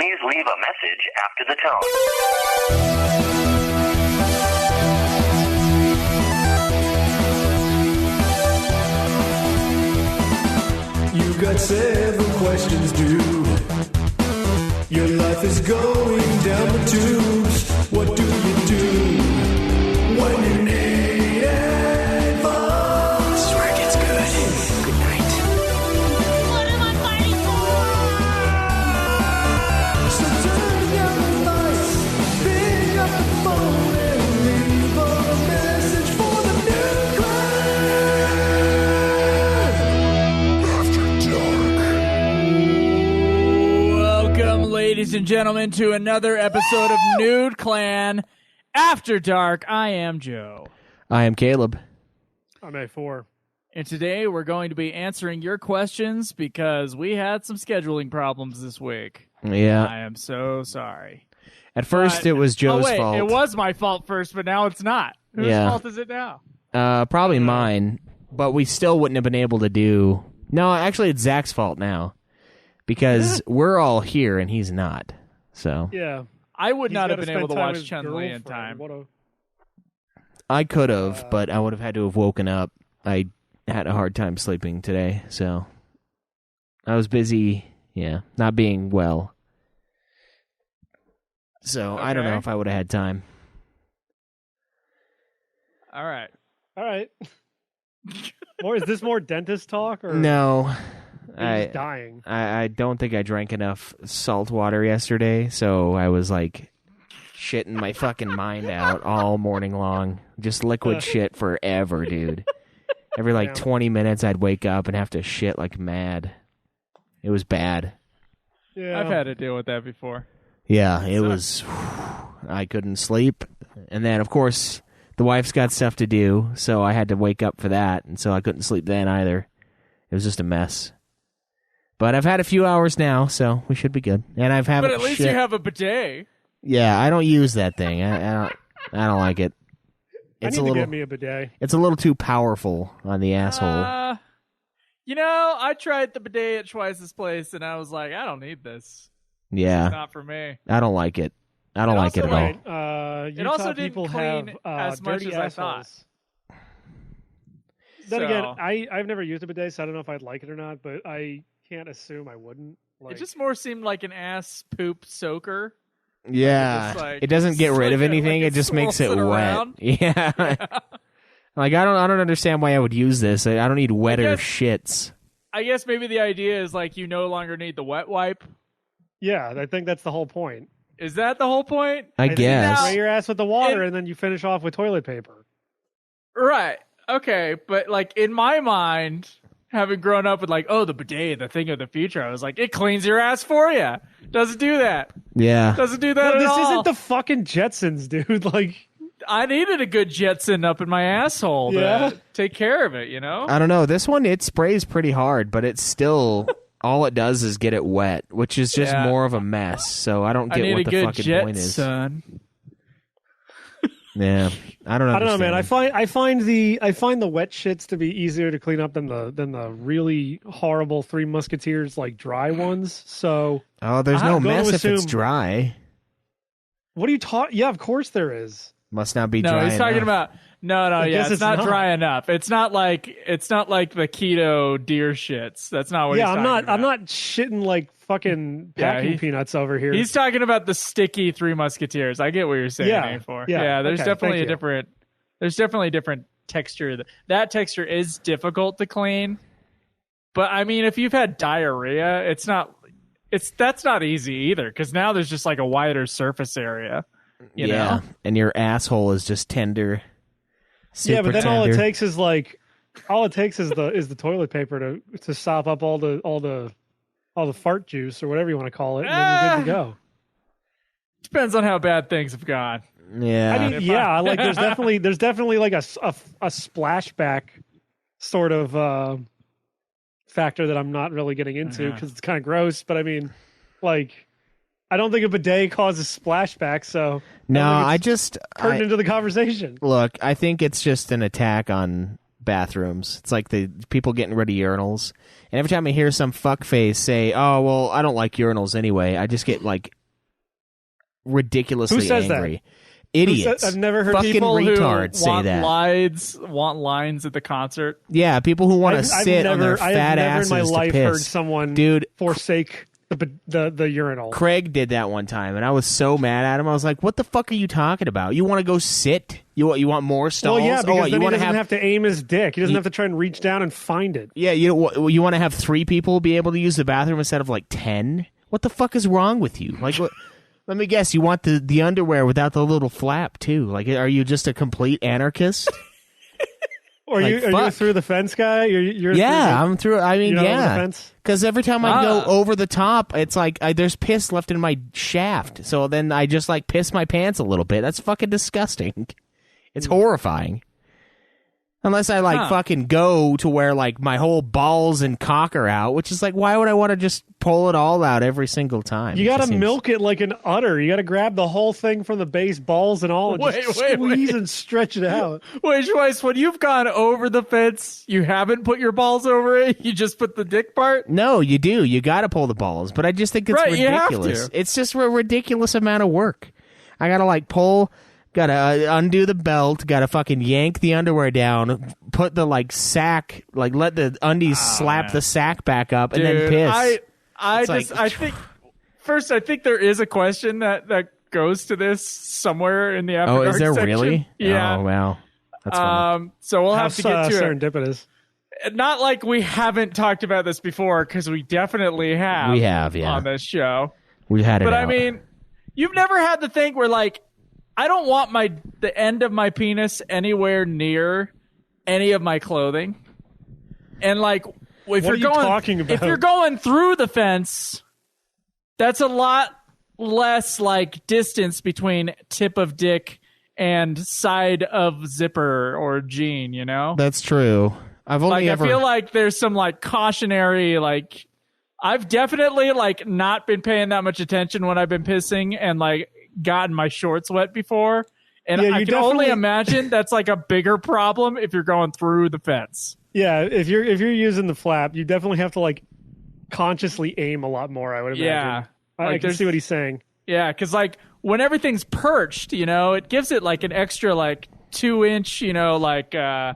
Please leave a message after the tone. You got several questions due. Your life is going down the tubes. What do you do when you need advice? This is where it gets good. Good night. What am I fighting for? So turn down the lights, pick up the phone and leave a message for the new crowd. Welcome, ladies and gentlemen, to another episode of Nude Clan After Dark. I am Joe. I am Caleb. I'm A4. And today we're going to be answering your questions because we had some scheduling problems this week. Yeah. I am so sorry. At first, it was Joe's wait, fault. It was my fault first, but now it's not. Whose fault is it now? Probably mine, but we still wouldn't have been able to do... No, actually, it's Zach's fault now. Because we're all here and he's not. So Yeah. I would He's not have gotta been able to spend time watch with his Chun-Li in girlfriend. time. I could have, but I would have had to have woken up. I had a hard time sleeping today, so I was busy, not being well. So I don't know if I would have had time. All right. All right. Or is this more dentist talk? Or No. he's dying? I don't think I drank enough salt water yesterday, so I was like shitting my fucking mind out all morning long. Just liquid shit forever, dude. Every like 20 minutes I'd wake up and have to shit like mad. It was bad. Yeah. I've had to deal with that before. Yeah, it was... I couldn't sleep. And then, of course, the wife's got stuff to do, so I had to wake up for that, and so I couldn't sleep then either. It was just a mess. But I've had a few hours now, so we should be good. And I've had But at least you have a bidet. Yeah, I don't use that thing. I don't like it. It's I need a little to get me a bidet. It's a little too powerful on the asshole. I tried the bidet at Schweiss's place, and I was like, I don't need this. Yeah. It's not for me. I don't like it. I don't like it at all. Right. It also didn't people clean have as much dirty as I assholes. thought. Then So- again, I've never used a bidet, so I don't know if I'd like it or not, but I can't assume I wouldn't. Like, It just more seemed like an ass poop soaker. Yeah. Just, like, It doesn't get rid of like anything. it It just makes it swirls it wet. around. Yeah. Like I don't understand why I would use this. I don't need wetter guess- shits. I guess maybe the idea is like you no longer need the wet wipe. yeah, I think that's the whole point. Is that the whole point? I think guess. you spray your ass with the water, and then you finish off with toilet paper. Right. Okay. But like in my mind, having grown up with like, oh, the bidet, the thing of the future, I was like, it cleans your ass for you. Doesn't do that. Yeah. Doesn't do that No, at this all. isn't the fucking Jetsons, dude. Like, I needed a good Jetson up in my asshole Yeah. to take care of it, you know? I don't know. This one, it sprays pretty hard, but it's still... all it does is get it wet, which is just Yeah. more of a mess. So I don't I get need what a the good fucking point is. Jetson. Yeah, I don't I don't know, man. understand. I find the wet shits to be easier to clean up than the really horrible Three Musketeers like dry ones. So Oh, there's I'm no going to mess if it's assume- dry. what are you talking? Yeah, of course there is. Must not be No, dry he's talking enough. about no, yeah, guess it's it's not not. dry enough. It's not like the keto deer shits. That's not what Yeah, he's I'm talking not. about. I'm not shitting like fucking Yeah, packing he- peanuts over here. He's talking about the sticky Three Musketeers. I get what you're saying, Yeah, A4. yeah, there's okay, definitely thank you. there's definitely a different texture. That texture is difficult to clean. But I mean, if you've had diarrhea, that's not easy either, because now there's just like a wider surface area. You know? And your asshole is just tender. Yeah, but then all it tender. takes is the toilet paper to sop up all the fart juice or whatever you want to call it, and then you're good to go. Depends on how bad things have gone. Yeah. I mean, yeah, like there's definitely like a splashback sort of factor that I'm not really getting into because it's kind of gross. But I mean, like, I don't think a bidet causes splashback, so no, I I think it's just pertinent to the conversation. look. I think it's just an attack on bathrooms. It's like the people getting rid of urinals. And every time I hear some fuckface say, "Oh, well, I don't like urinals anyway," I just get like ridiculously Who says angry. that? Idiots. I've never heard fucking People retards who say want that. want lines at the concert. Yeah, people who want to sit on their I have fat never asses in my life to piss. heard someone Dude, forsake the urinal. Craig did that one time, and I was so mad at him. I was like, "What the fuck are you talking about? You want to go sit? You want more stalls? Well, yeah, because you then he want doesn't have to aim his dick. He doesn't have to try and reach down and find it. Yeah, you want to have 3 people be able to use the bathroom instead of like 10? What the fuck is wrong with you? Like, what? Let me guess. You want the underwear without the little flap too? Like, are you just a complete anarchist? Or Like, are you a through the fence guy? You're I'm through. I mean, you're not over the yeah. fence? Because every time I go over the top, it's like there's piss left in my shaft. So then I just like piss my pants a little bit. That's fucking disgusting. It's horrifying. Unless I like fucking go to where like my whole balls and cock are out, which is like, why would I want to just pull it all out every single time? You got to milk it like an udder. You got to grab the whole thing from the base, balls and all, and just squeeze and stretch it out. Wait, Schweiss, when you've gone over the fence, you haven't put your balls over it? You just put the dick part? No, you do. You got to pull the balls. But I just think it's Right, you have ridiculous. to. It's just a ridiculous amount of work. I got to like pull... Gotta undo the belt, gotta fucking yank the underwear down, put the like sack, like let the undies slap the sack back up, and then piss. I think there is a question that goes to this somewhere in the After Oh, Dark is there section. really? Yeah. Oh, wow. That's funny. So we'll have to get to it. serendipitous. Not like we haven't talked about this before, because we definitely have. We have, yeah. On this show. We had it But out. I mean, you've never had the thing where like, I don't want the end of my penis anywhere near any of my clothing. And like, if are you talking about? if you're going through the fence, that's a lot less like distance between tip of dick and side of zipper or jean, you know? That's true. I've only Like, ever... I feel like there's some like cautionary, like, I've definitely like not been paying that much attention when I've been pissing and like gotten my shorts wet before. And Yeah, I you can only definitely- imagine that's like a bigger problem if you're going through the fence. Yeah, if you're using the flap, you definitely have to like consciously aim a lot more. I would imagine. Yeah. I Like, can there's- see what he's saying. Yeah, because like when everything's perched, you know, it gives it like an extra like 2-inch, you know, like I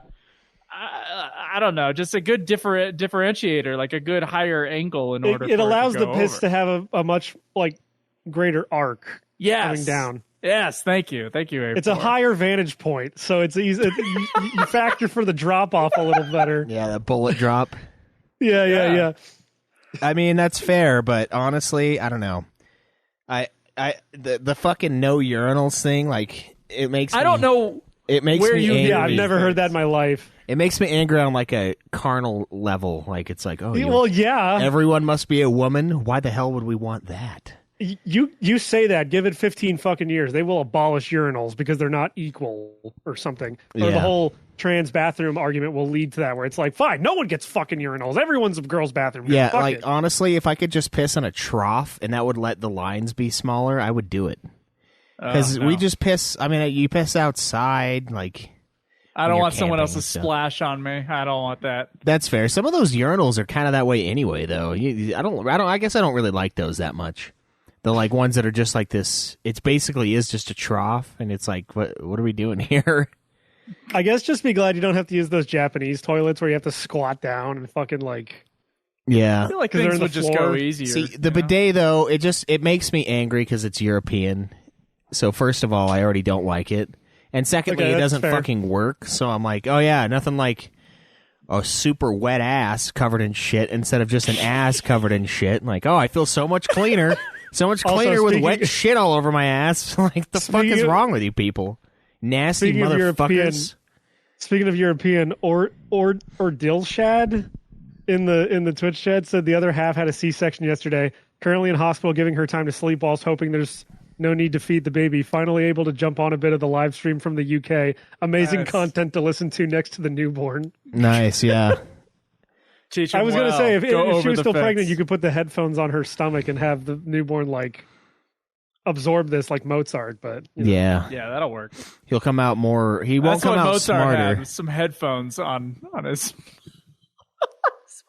don't know, just a good differentiator, like a good higher angle in order. It for allows it to the go piss over. to have a much like greater arc coming down. Yes, thank you, April. It's a higher vantage point, so it's easy. You factor for the drop off a little better. Yeah, that bullet drop. Yeah. I mean, that's fair, but honestly, I don't know. The fucking no urinals thing, like, it makes me... I don't know. It makes where me you- angry. Yeah, I've never heard that in my life. It makes me angry on like a carnal level. Like, it's like, oh, Well, yeah. everyone must be a woman. Why the hell would we want that? You say that, give it 15 fucking years, they will abolish urinals because they're not equal or something. Or Yeah. the whole trans bathroom argument will lead to that, where it's like, fine, no one gets fucking urinals. Everyone's a girl's bathroom. Yeah, Fuck like, it. honestly, if I could just piss in a trough and that would let the lines be smaller, I would do it. Because we just piss, I mean, you piss outside, like... I don't you're want someone camping else to and stuff. splash on me. I don't want that. That's fair. Some of those urinals are kind of that way anyway, though. I guess I don't really like those that much. The like ones that are just like this. It's basically is just a trough, and it's like, what are we doing here? I guess just be glad you don't have to use those Japanese toilets where you have to squat down and fucking like... Yeah. I feel like 'Cause they're things in the would just floor. go easier. See, the you know? bidet though, it makes me angry because it's European. So first of all, I already don't like it, and secondly, Okay, it that's doesn't fair. fucking work. So I'm like, oh yeah, nothing like a super wet ass covered in shit instead of just an ass covered in shit. Like, oh, I feel so much cleaner. So much Also, cleaner with speaking- wet shit all over my ass. Like, the fuck is Speaking of- wrong with you people? Nasty Speaking of motherfuckers. Speaking of European, or Dilshad in the Twitch chat said the other half had a C-section yesterday. Currently in hospital, giving her time to sleep whilst hoping there's no need to feed the baby. Finally able to jump on a bit of the live stream from the UK. Amazing Nice. content to listen to next to the newborn. Nice, yeah. Teach I them was going to well. say, if Go she over was the still fence. pregnant, you could put the headphones on her stomach and have the newborn like absorb this like Mozart, but Yeah. Yeah, that'll work. He'll come out more. He won't That's come what out Mozart smarter. had. Some headphones on his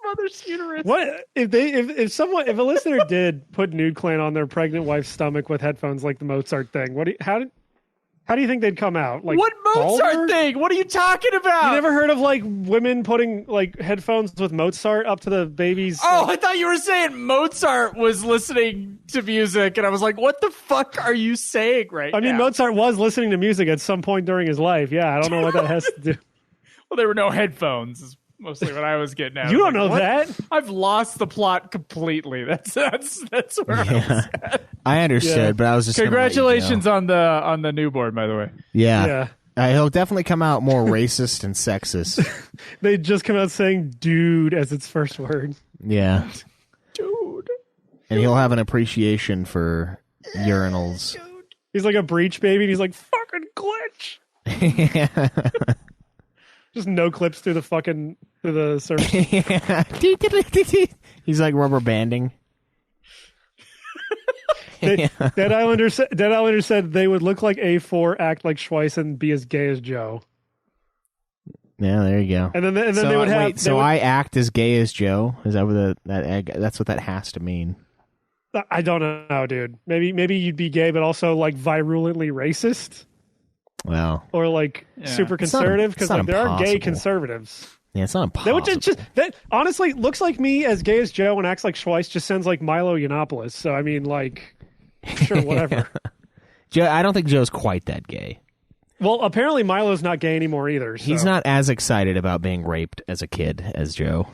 mother's uterus. What if if a listener did put Nude Clan on their pregnant wife's stomach with headphones like the Mozart thing? How do you think they'd come out? Like What Mozart balder? thing? What are you talking about? You never heard of like women putting like headphones with Mozart up to the baby's? Oh, I thought you were saying Mozart was listening to music, and I was like, what the fuck are you saying right now? I mean, Mozart was listening to music at some point during his life. Yeah, I don't know what that has to do. Well, there were no headphones, is mostly what I was getting at. You I was don't know what? that. I've lost the plot completely. That's where I was at. I understood, Yeah. but I was just gonna let you Congratulations know. on the newborn, by the way. Yeah. Yeah. He'll definitely come out more racist and sexist. They just come out saying "dude" as its first word. Yeah. Dude. And he'll have an appreciation for urinals. He's like a breech baby, and he's like fucking glitch. Just no clips through the surface. He's like rubber banding. Dead Islander said they would look like A4, act like Schweiss, and be as gay as Joe. Yeah, there you go. And then they so, would have. wait, so I act as gay as Joe? Is that what that's what that has to mean? I don't know, dude. Maybe you'd be gay, but also like virulently racist, Well, or like super It's not- conservative, it's because not like there are gay impossible. conservatives. yeah, it's not That would impossible. that honestly looks like me as gay as Joe and acts like Schweiss. Just sounds like Milo Yiannopoulos. So I mean, like, sure, whatever. Joe, I don't think Joe's quite that gay. Well, apparently Milo's not gay anymore either. So. He's not as excited about being raped as a kid as Joe.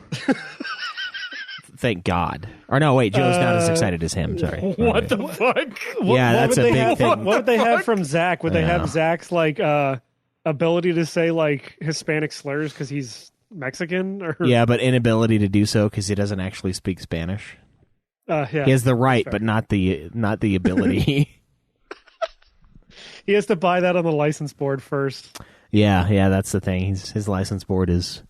Thank God. Or no, wait, Joe's not as excited as him. Sorry. What the fuck? Yeah, that's a would they big have, thing. What would they have from Zach? Would they Yeah. have Zach's like ability to say like Hispanic slurs because he's Mexican? Or Yeah, but inability to do so because he doesn't actually speak Spanish. yeah. He has the right, fair. but not the ability. He has to buy that on the license board first. yeah, that's the thing. His license board is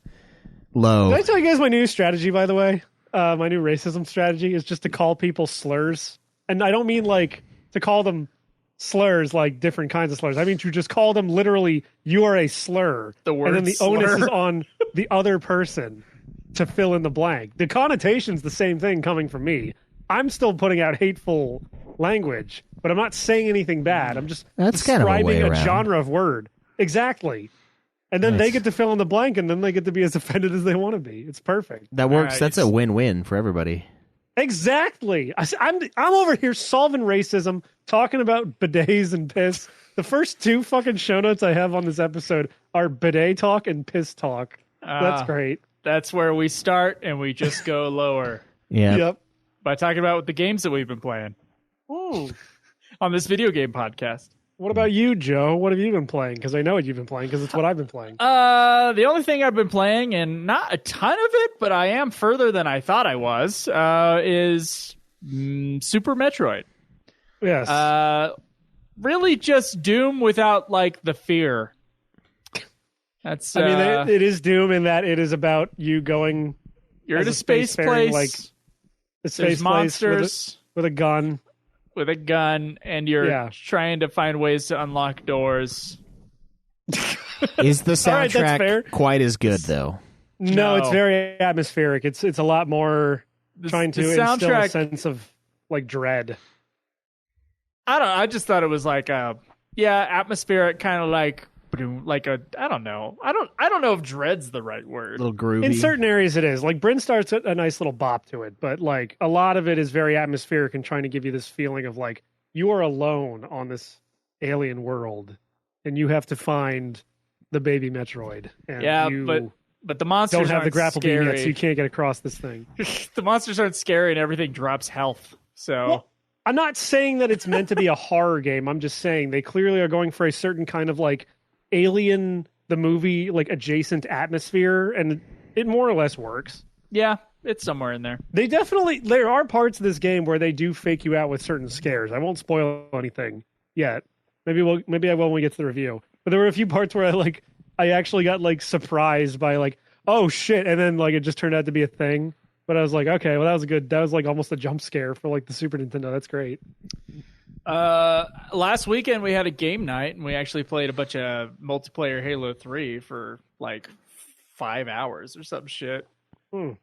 low. Did I tell you guys my new strategy, by the way? My new racism strategy is just to call people slurs. And I don't mean like to call them slurs, like different kinds of slurs. I mean to just call them literally, you are a slur. The word and then the slur. onus is on the other person to fill in the blank. The connotation's the same thing coming from me. I'm still putting out hateful language, but I'm not saying anything bad. I'm just That's kind of a describing way a around. genre of word. Exactly. And then they Nice. get to fill in the blank, and then they get to be as offended as they want to be. It's perfect. That works. Nice. That's a win-win for everybody. Exactly. I'm over here solving racism, talking about bidets and piss. The first two fucking show notes I have on this episode are bidet talk and piss talk. That's great. That's where we start, and we just go lower Yeah. Yep. by talking about the games that we've been playing on this video game podcast. What about you, Joe? What have you been playing? Because I know what you've been playing, because it's what I've been playing. The only thing I've been playing, and not a ton of it, but I am further than I thought I was, is Super Metroid. Yes. Really just Doom without like the fear. That's I mean, it is Doom in that it is about you going you're as at a space spacefaring, place. like, the space There's place monsters with a gun. with a gun, and you're Yeah. trying to find ways to unlock doors. Is the All right, that's fair. soundtrack quite as good though? No, it's No. very atmospheric. It's a lot more trying to the instill a soundtrack. sense of like dread. I don't know. I just thought it was like atmospheric, kind of like a. I don't know. I don't know if dread's the right A word. little groovy. In certain areas, it is. Like Brinstar's got a nice little bop to it, but like a lot of it is very atmospheric and trying to give you this feeling of like you are alone on this alien world, and you have to find the baby Metroid. And Yeah, you but the monsters don't have the aren't grapple beam scary. yet, so you can't get across this thing. The monsters aren't scary, and everything drops health. So Well, I'm not saying that it's meant to be a horror game. I'm just saying they clearly are going for a certain kind of like Alien the movie like adjacent atmosphere, and it more or less works. yeah, it's somewhere in there. There are parts of this game where they do fake you out with certain scares. I won't spoil anything yet. Maybe I will when we get to the review. But there were a few parts where I actually got like surprised by like, oh shit, and then like it just turned out to be a thing. But I was like, okay, well that was like almost a jump scare for like the Super Nintendo. That's great. Last weekend we had a game night and we actually played a bunch of multiplayer Halo 3 for like 5 hours or some shit.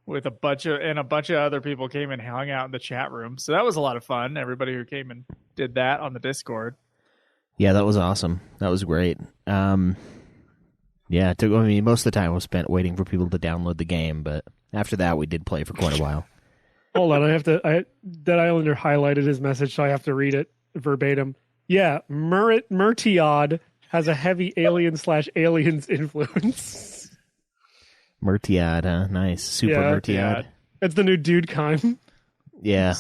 With a bunch of other people came and hung out in the chat room. So that was a lot of fun. Everybody who came and did that on the Discord. Yeah, that was awesome. That was great. Most of the time was spent waiting for people to download the game, but after that we did play for quite a while. Hold on, that Islander highlighted his message, so I have to read it verbatim. Yeah, Murtiad has a heavy alien/aliens influence. Murtiad, huh? Nice. Super Yeah. Murtiad. Yeah. It's the new dude kind. Yeah.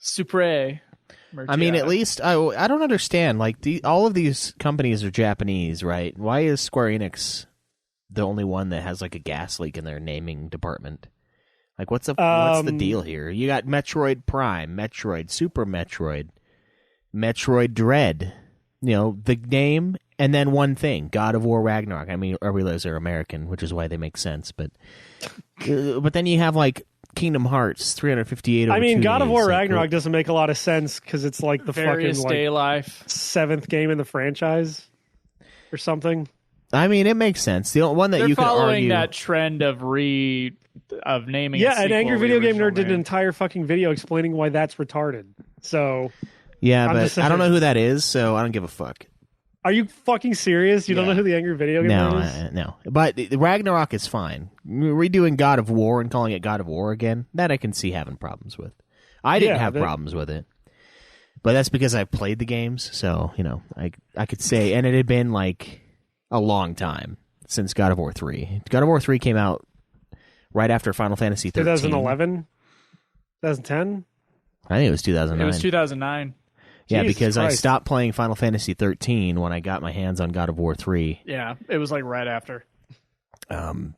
Supre. I mean, at least I don't understand. Like all of these companies are Japanese, right? Why is Square Enix the only one that has like a gas leak in their naming department? Like, what's the deal here? You got Metroid Prime, Metroid, Super Metroid, Metroid Dread. You know, the name and then one thing: God of War Ragnarok. I mean, I realize they're American, which is why they make sense. But then you have like Kingdom Hearts 358. I mean, God of War like, Ragnarok doesn't make a lot of sense because it's like the Various fucking Day like Life. 7th game in the franchise or something. I mean, it makes sense. The one that They're you could following argue, that trend of naming. Yeah, a an Angry Video Game Nerd did an name. entire fucking video explaining why that's retarded. So, yeah, I'm but just I don't saying. know who that is, so I don't give a fuck. are you fucking serious? You don't know who the Angry Video Game Nerd is? No. But Ragnarok is fine. Redoing God of War and calling it God of War again, that I can see having problems with. I didn't have problems with it. But that's because I played the games, so, you know, I could say, and it had been like a long time since God of War 3. God of War 3 came out right after Final Fantasy 13. 2011? 2010? I think it was 2009. It was 2009. Yeah, Jesus because I Christ. stopped playing Final Fantasy 13 when I got my hands on God of War 3. Yeah, it was like right after. Well,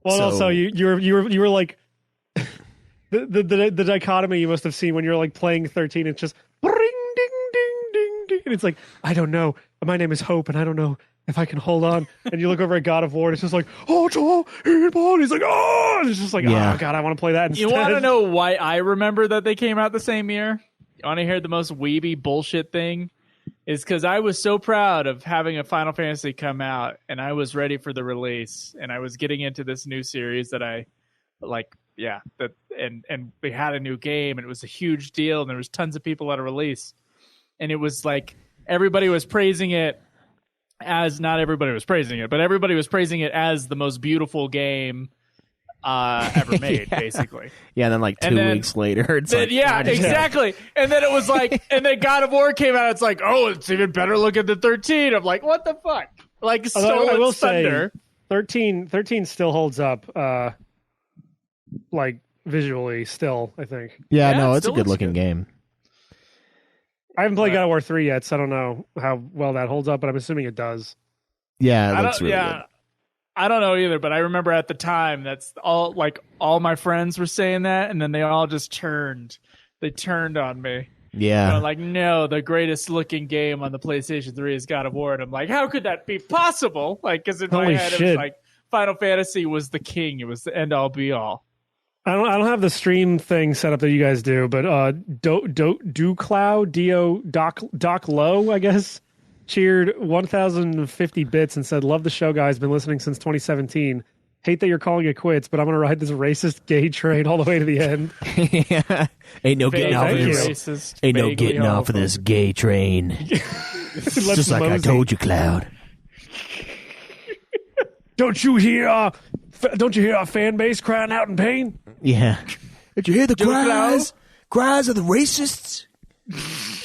So- also you were like the dichotomy you must have seen when you're like playing 13. It's just bring ding ding ding ding, and it's like I don't know. My name is Hope, and I don't know if I can hold on. And you look over at God of War, and it's just like oh, and he's like oh, and it's just like Yeah. oh god, I want to play that instead. You want to know why I remember that they came out the same year? You want to hear the most weeby bullshit thing? Is because I was so proud of having a Final Fantasy come out, and I was ready for the release, and I was getting into this new series that I like. Yeah, and we had a new game, and it was a huge deal, and there was tons of people at a release, and it was like everybody was praising it as not everybody was praising it, but everybody was praising it as the most beautiful game ever made, basically. Yeah, and then like 2 weeks later, it's like... Yeah, God, exactly. And then it was like, and then God of War came out. It's like, oh, it's even better looking than 13. I'm like, what the fuck? Like, Although I will thunder. say 13 still holds up, like visually. Still, I think Yeah, Yeah, no, it it's a still looks good-looking good. game. I haven't played God of War 3 yet, so I don't know how well that holds up, but I'm assuming it does. Yeah, it I looks don't, really yeah, good. I don't know either, but I remember at the time that's all. Like all my friends were saying that, and then they all just turned. They turned on me. Yeah. They're like, no, the greatest looking game on the PlayStation 3 is God of War, and I'm like, how could that be possible? Like, because in my Holy head it shit. was like Final Fantasy was the king. It was the end all be all. I don't have the stream thing set up that you guys do, but Doc Low, I guess, cheered 1,050 bits and said, "Love the show, guys. Been listening since 2017. Hate that you're calling it quits, but I'm gonna ride this racist gay train all the way to the end." Yeah. Ain't no getting off of Thank this. you. Racist, Ain't no vaguely getting off of homophobic. this gay train. Let's Just like I mosey. told you, Cloud. Don't you hear our fan base crying out in pain? Yeah. Did you hear the cries? Cries of the racists?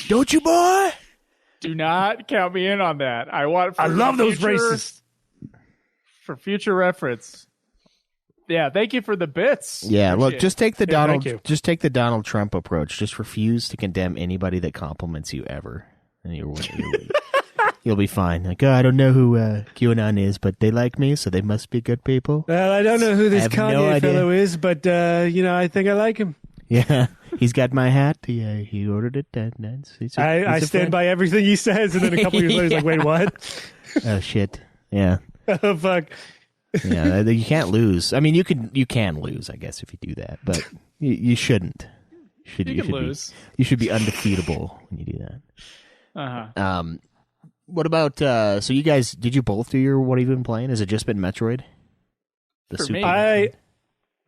Don't you, boy? Do not count me in on that. I want. I love those future- racists. For future reference. Yeah, thank you for the bits. Yeah, look, Appreciate just take the Yeah, Donald thank you. just take the Donald Trump approach. Just refuse to condemn anybody that compliments you ever. And you'll be fine. Like, oh, I don't know who QAnon is, but they like me, so they must be good people. Well, I don't know who this I have no Kanye idea. fellow is, but I think I like him. Yeah, he's got my hat. Yeah, he ordered it. He's a I stand friend. by everything he says, and then a couple years later, he's like, "Wait, what? Oh shit. Yeah, Oh fuck." yeah. You can't lose. I mean, you can lose, I guess, if you do that, but you shouldn't. You can lose. You should be undefeatable when you do that. Uh-huh. What about so you guys? Did you both do your what have you been playing? Has it just been Metroid? For me. I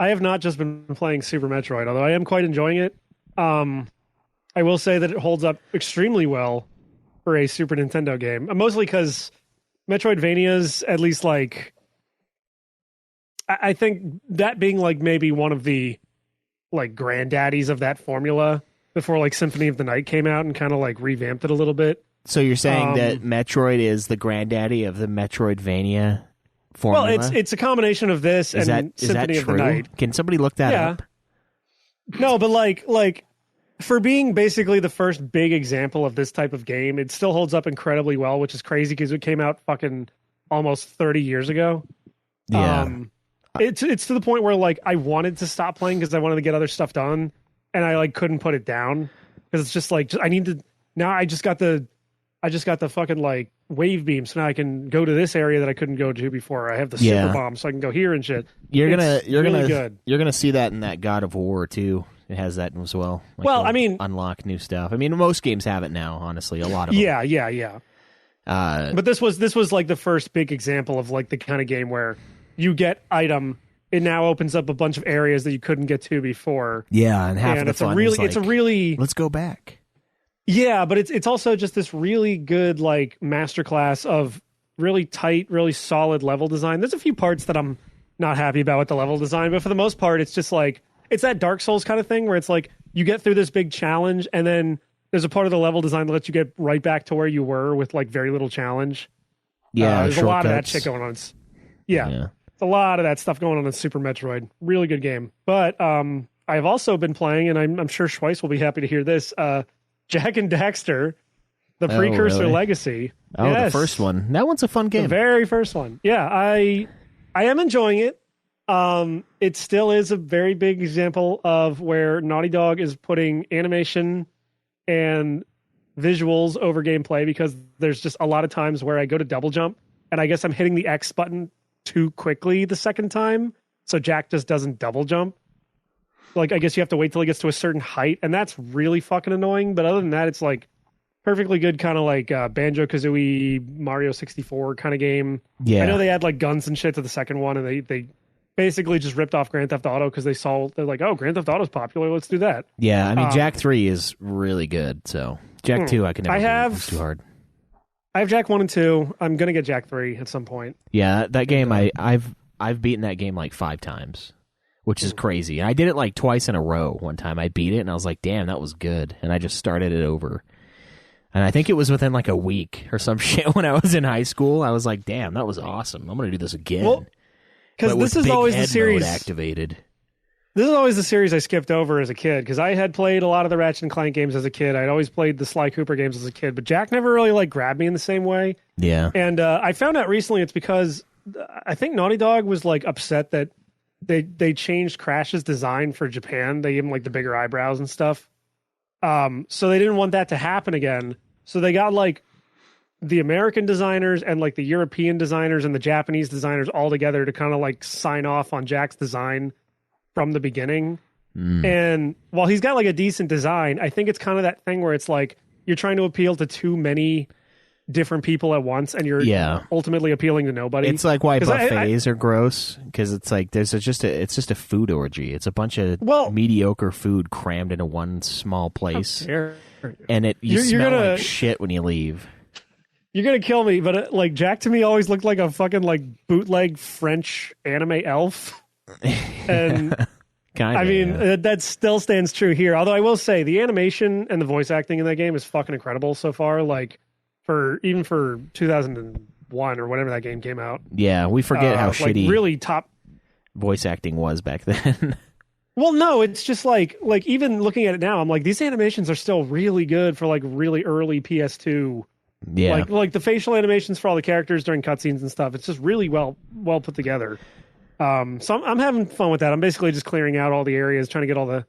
have not just been playing Super Metroid, although I am quite enjoying it. I will say that it holds up extremely well for a Super Nintendo game, mostly because Metroidvanias, at least like, I think that being like maybe one of the like granddaddies of that formula before like Symphony of the Night came out and kind of like revamped it a little bit. So you're saying that Metroid is the granddaddy of the Metroidvania formula? Well, it's a combination of this is and Symphony of the Night. Can somebody look that up? No, but like for being basically the first big example of this type of game, it still holds up incredibly well, which is crazy because it came out fucking almost 30 years ago. Yeah. It's to the point where like I wanted to stop playing because I wanted to get other stuff done, and I like couldn't put it down because it's just like I need to now. I just got the fucking like wave beam, so now I can go to this area that I couldn't go to before. I have the super bomb, so I can go here and shit. You're gonna see that in that God of War too. It has that as well. Like, well, I mean, unlock new stuff. I mean, most games have it now. Honestly, a lot of them. Yeah. But this was like the first big example of like the kind of game where you get item, it now opens up a bunch of areas that you couldn't get to before. Yeah, and half of the fun is like, it's a really let's go back. Yeah, but it's also just this really good like masterclass of really tight, really solid level design. There's a few parts that I'm not happy about with the level design, but for the most part, it's just like it's that Dark Souls kind of thing where it's like you get through this big challenge and then there's a part of the level design that lets you get right back to where you were with like very little challenge. Yeah, there's a lot of that shit going on. Yeah. It's a lot of that stuff going on in Super Metroid. Really good game. But I've also been playing, and I'm sure Schweiss will be happy to hear this, Jak and Daxter, the Precursor Legacy. Oh, yes. The first one. That one's a fun game. The very first one. Yeah, I am enjoying it. It still is a very big example of where Naughty Dog is putting animation and visuals over gameplay, because there's just a lot of times where I go to double jump, and I guess I'm hitting the X button too quickly the second time, so Jak just doesn't double jump. Like, I guess you have to wait till he gets to a certain height, and that's really fucking annoying. But other than that, it's like perfectly good, kind of like Banjo-Kazooie, Mario 64 kind of game. Yeah, I know they add like guns and shit to the second one, and they basically just ripped off Grand Theft Auto because they're like, oh, Grand Theft Auto's popular, let's do that. Yeah, I mean, Jak 3 is really good, so Jak 2 I can never do. It's too hard. I have Jak 1 and 2. I'm going to get Jak 3 at some point. Yeah, that game, I've beaten that game like 5 times, which is crazy. I did it like twice in a row. One time I beat it, and I was like, damn, that was good. And I just started it over. And I think it was within like a week or some shit when I was in high school. I was like, damn, that was awesome. I'm going to do this again. Well, because this is always the series activated. This is always the series I skipped over as a kid, because I had played a lot of the Ratchet and Clank games as a kid. I'd always played the Sly Cooper games as a kid, but Jak never really like grabbed me in the same way. Yeah. And I found out recently it's because I think Naughty Dog was like upset that they changed Crash's design for Japan. They gave him like the bigger eyebrows and stuff. So they didn't want that to happen again. So they got like the American designers and like the European designers and the Japanese designers all together to kind of like sign off on Jak's design from the beginning. And while he's got like a decent design, I think it's kind of that thing where it's like you're trying to appeal to too many different people at once, and you're ultimately appealing to nobody. It's like why buffets are gross, because it's like it's just a food orgy. It's a bunch of mediocre food crammed into one small place, and you smell like shit when you leave. You're gonna kill me, but like Jak to me always looked like a fucking like bootleg French anime elf. And Kinda, I mean, that still stands true here. Although I will say the animation and the voice acting in that game is fucking incredible so far. Like even for 2001 or whenever that game came out. Yeah, we forget how shitty really top voice acting was back then. Well, no, it's just like even looking at it now, I'm like, these animations are still really good for like really early PS2. Yeah, like the facial animations for all the characters during cutscenes and stuff. It's just really well put together. So I'm having fun with that. I'm basically just clearing out all the areas, trying to get all the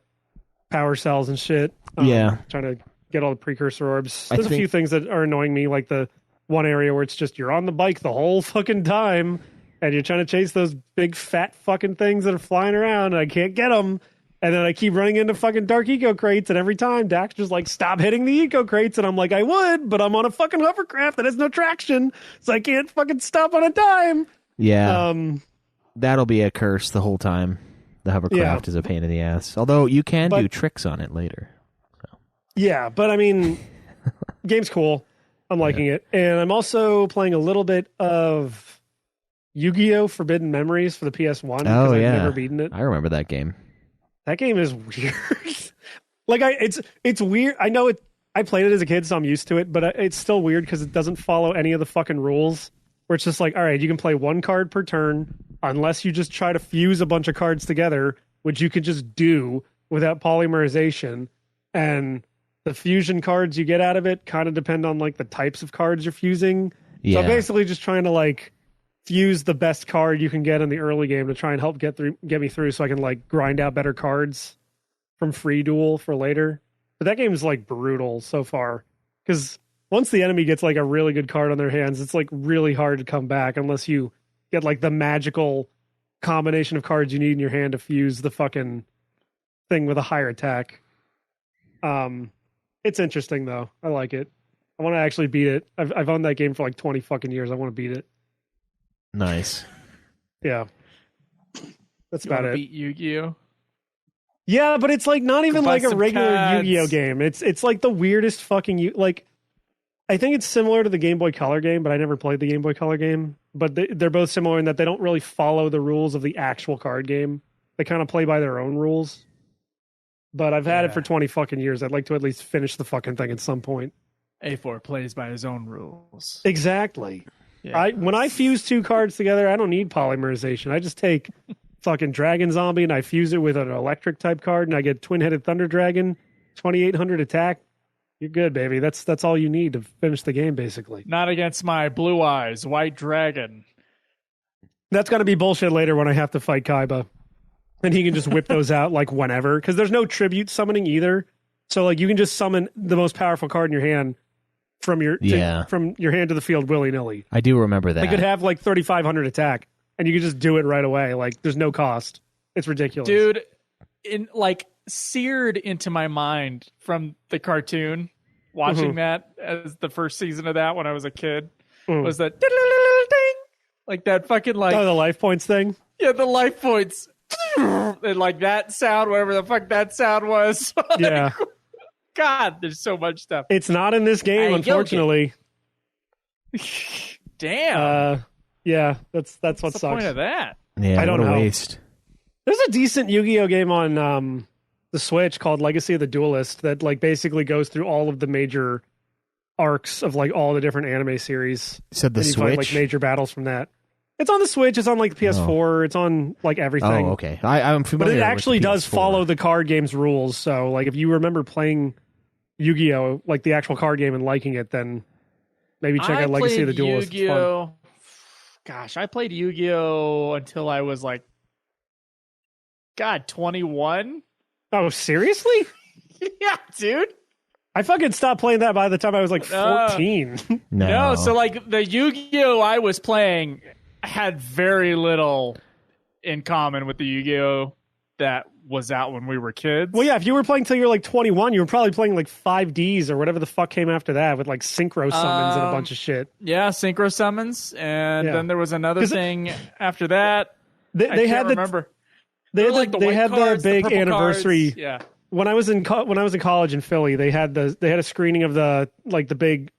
power cells and shit. Trying to get all the precursor orbs. There's a few things that are annoying me, like the one area where it's just you're on the bike the whole fucking time, and you're trying to chase those big fat fucking things that are flying around, and I can't get them And then I keep running into fucking dark eco crates, and every time Dax just like, stop hitting the eco crates, and I'm like, I would, but I'm on a fucking hovercraft that has no traction, so I can't fucking stop on a dime. Yeah. That'll be a curse the whole time. The hovercraft is a pain in the ass. Although you can do tricks on it later. So. Yeah, but I mean, game's cool. I'm liking it. And I'm also playing a little bit of Yu-Gi-Oh! Forbidden Memories for the PS1. Oh, I've yeah. never beaten it. I remember that game. That game is weird. Like, it's weird. I know it. I played it as a kid, so I'm used to it, but it's still weird because it doesn't follow any of the fucking rules. Where it's just like, all right, you can play one card per turn, unless you just try to fuse a bunch of cards together, which you could just do without polymerization. And the fusion cards you get out of it kind of depend on like the types of cards you're fusing. Yeah. So basically just trying to like fuse the best card you can get in the early game to try and help get me through so I can like grind out better cards from free duel for later. But that game is like brutal so far because once the enemy gets like a really good card on their hands, it's like really hard to come back unless you get like the magical combination of cards you need in your hand to fuse the fucking thing with a higher attack. It's interesting though. I like it. I want to actually beat it. I've owned that game for like 20 fucking years. I want to beat it. Nice. Yeah. That's about it. Beat Yu-Gi-Oh? Yeah, but it's like not even Buy like a some regular cards. Yu-Gi-Oh game. It's like the weirdest fucking like. I think it's similar to the Game Boy Color game, but I never played the Game Boy Color game. But they're both similar in that they don't really follow the rules of the actual card game. They kind of play by their own rules. But I've had it for 20 fucking years. I'd like to at least finish the fucking thing at some point. A4 plays by his own rules. Exactly. Yeah. When I fuse two cards together, I don't need polymerization. I just take fucking Dragon Zombie and I fuse it with an electric type card, and I get Twin-Headed Thunder Dragon, 2800 attack. You're good, baby. That's all you need to finish the game, basically. Not against my blue eyes, white dragon. That's got to be bullshit later when I have to fight Kaiba. And he can just whip those out like whenever. Because there's no tribute summoning either. So like you can just summon the most powerful card in your hand from your hand to the field willy-nilly. I do remember that. They could have like 3,500 attack. And you can just do it right away. Like there's no cost. It's ridiculous. Dude, seared into my mind from the cartoon, watching that as the first season of that when I was a kid, was that ding, like that fucking like the life points thing. Yeah, the life points, and like that sound, whatever the fuck that sound was. Yeah. God, there's so much stuff. It's not in this game, unfortunately. Damn. Yeah, that's what What's sucks. the point of that? Yeah, I don't what a know. waste. There's a decent Yu-Gi-Oh game on the Switch called Legacy of the Duelist that like basically goes through all of the major arcs of like all the different anime series. You said the and you Switch? find like major battles from that. It's on the Switch. It's on like the PS4. It's on like everything. Oh, okay. I'm But familiar it with actually the does PS4. follow the card game's rules. So like if you remember playing Yu-Gi-Oh, like the actual card game and liking it, then maybe check out Legacy of the Duelist. It's fun. Yu-Gi-Oh! Gosh, I played Yu-Gi-Oh until I was like, 21. Oh, seriously? Yeah, dude. I fucking stopped playing that by the time I was like 14. No, so like the Yu-Gi-Oh I was playing had very little in common with the Yu-Gi-Oh that was out when we were kids. Well, yeah, if you were playing till you were like 21, you were probably playing like 5Ds or whatever the fuck came after that with like synchro summons and a bunch of shit. Yeah, synchro summons, and Yeah. then there was another thing after that. They had remember. They Like the they white had cards, the big purple anniversary. cards. Yeah. When I was in college in Philly, they had a screening of the big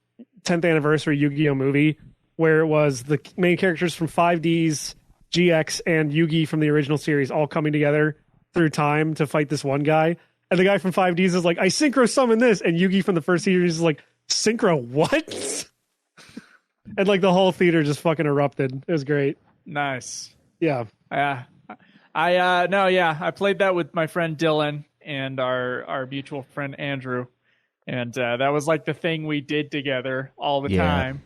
10th anniversary Yu-Gi-Oh movie where it was the main characters from 5Ds, GX, and Yu-Gi from the original series all coming together through time to fight this one guy. And the guy from 5Ds is like, I synchro summon this, and Yu-Gi from the first series is like, synchro what? And like the whole theater just fucking erupted. It was great. Nice. Yeah. I played that with my friend Dylan and our mutual friend Andrew, and that was like the thing we did together all the time.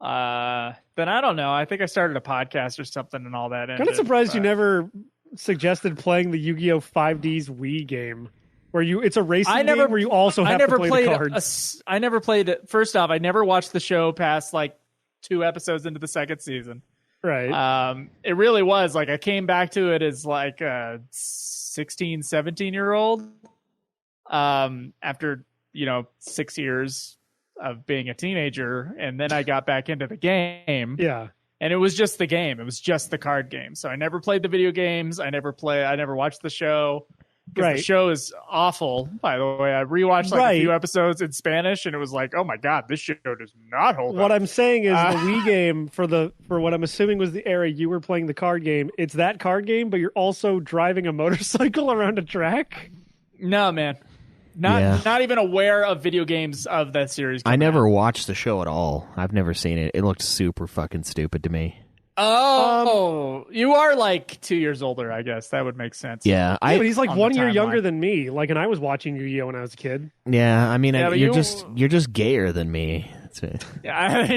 Then I don't know. I think I started a podcast or something and all that. Kind of surprised you never suggested playing the Yu-Gi-Oh 5Ds Wii game, where it's a racing game where you also have to play the cards. I never played it. First off, I never watched the show past like 2 episodes into the second season. Right. It really was. Like, I came back to it as like a 16, 17-year-old after, 6 years of being a teenager. And then I got back into the game. Yeah. And it was just the game. It was just the card game. So I never played the video games. I never watched the show. Because the show is awful, by the way. I rewatched a few episodes in Spanish, and it was like, oh my god, this show does not hold up. What I'm saying is the Wii game for what I'm assuming was the era you were playing the card game. It's that card game, but you're also driving a motorcycle around a track. No, man, not even aware of video games of that series. I never watched the show at all. I've never seen it. It looked super fucking stupid to me. Oh, you are like 2 years older, I guess. That would make sense. Yeah, but he's like 1 year younger than me. Like, and I was watching Yu-Gi-Oh when I was a kid. Yeah, I mean, you're just gayer than me. Yeah,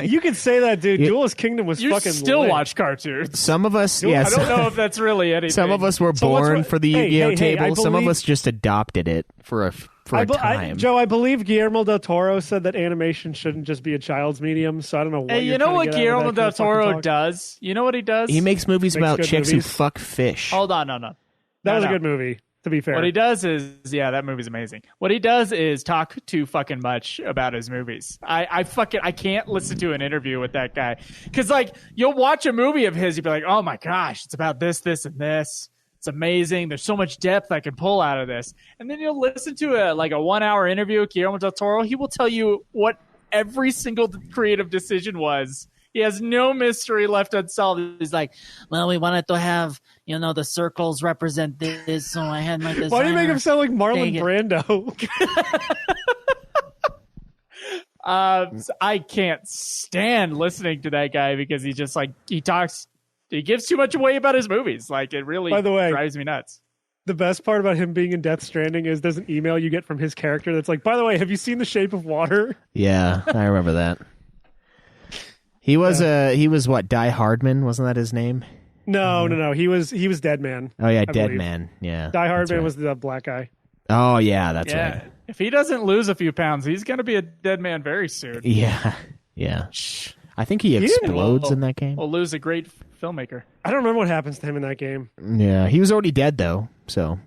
you could say that, dude. Duelist Kingdom was you fucking still lit. watch cartoons. Some of us, I don't know if that's really anything. Some of us were born for the Yu-Gi-Oh table. Some of us just adopted it for a time. Joe, I believe Guillermo del Toro said that animation shouldn't just be a child's medium, so I don't know what you know what Guillermo del Toro does? You know what he does? He makes movies about chicks who fuck fish. Hold on, no. That was a good movie, to be fair. What he does is, that movie's amazing. What he does is talk too fucking much about his movies. I can't listen to an interview with that guy. Because, like, you'll watch a movie of his, you'll be like, oh my gosh, it's about this, this, and this. It's amazing. There's so much depth I can pull out of this. And then you'll listen to a 1 hour interview with Guillermo del Toro. He will tell you what every single creative decision was. He has no mystery left unsolved. He's like, well, we wanted to have, the circles represent this, so I had my designer. Why do you make him sound like Marlon Brando? I can't stand listening to that guy because he just he gives too much away about his movies. Like, it really drives me nuts. The best part about him being in Death Stranding is there's an email you get from his character that's like, by the way, have you seen The Shape of Water? Yeah, I remember that. He was what, Die Hardman? Wasn't that his name? No. He was Dead Man. Oh yeah, Dead Man. Yeah. Die Hardman was the black guy. Oh yeah, that's right. If he doesn't lose a few pounds, he's going to be a dead man very soon. Yeah. I think he explodes in that game. We'll lose a great filmmaker. I don't remember what happens to him in that game. Yeah, he was already dead though, so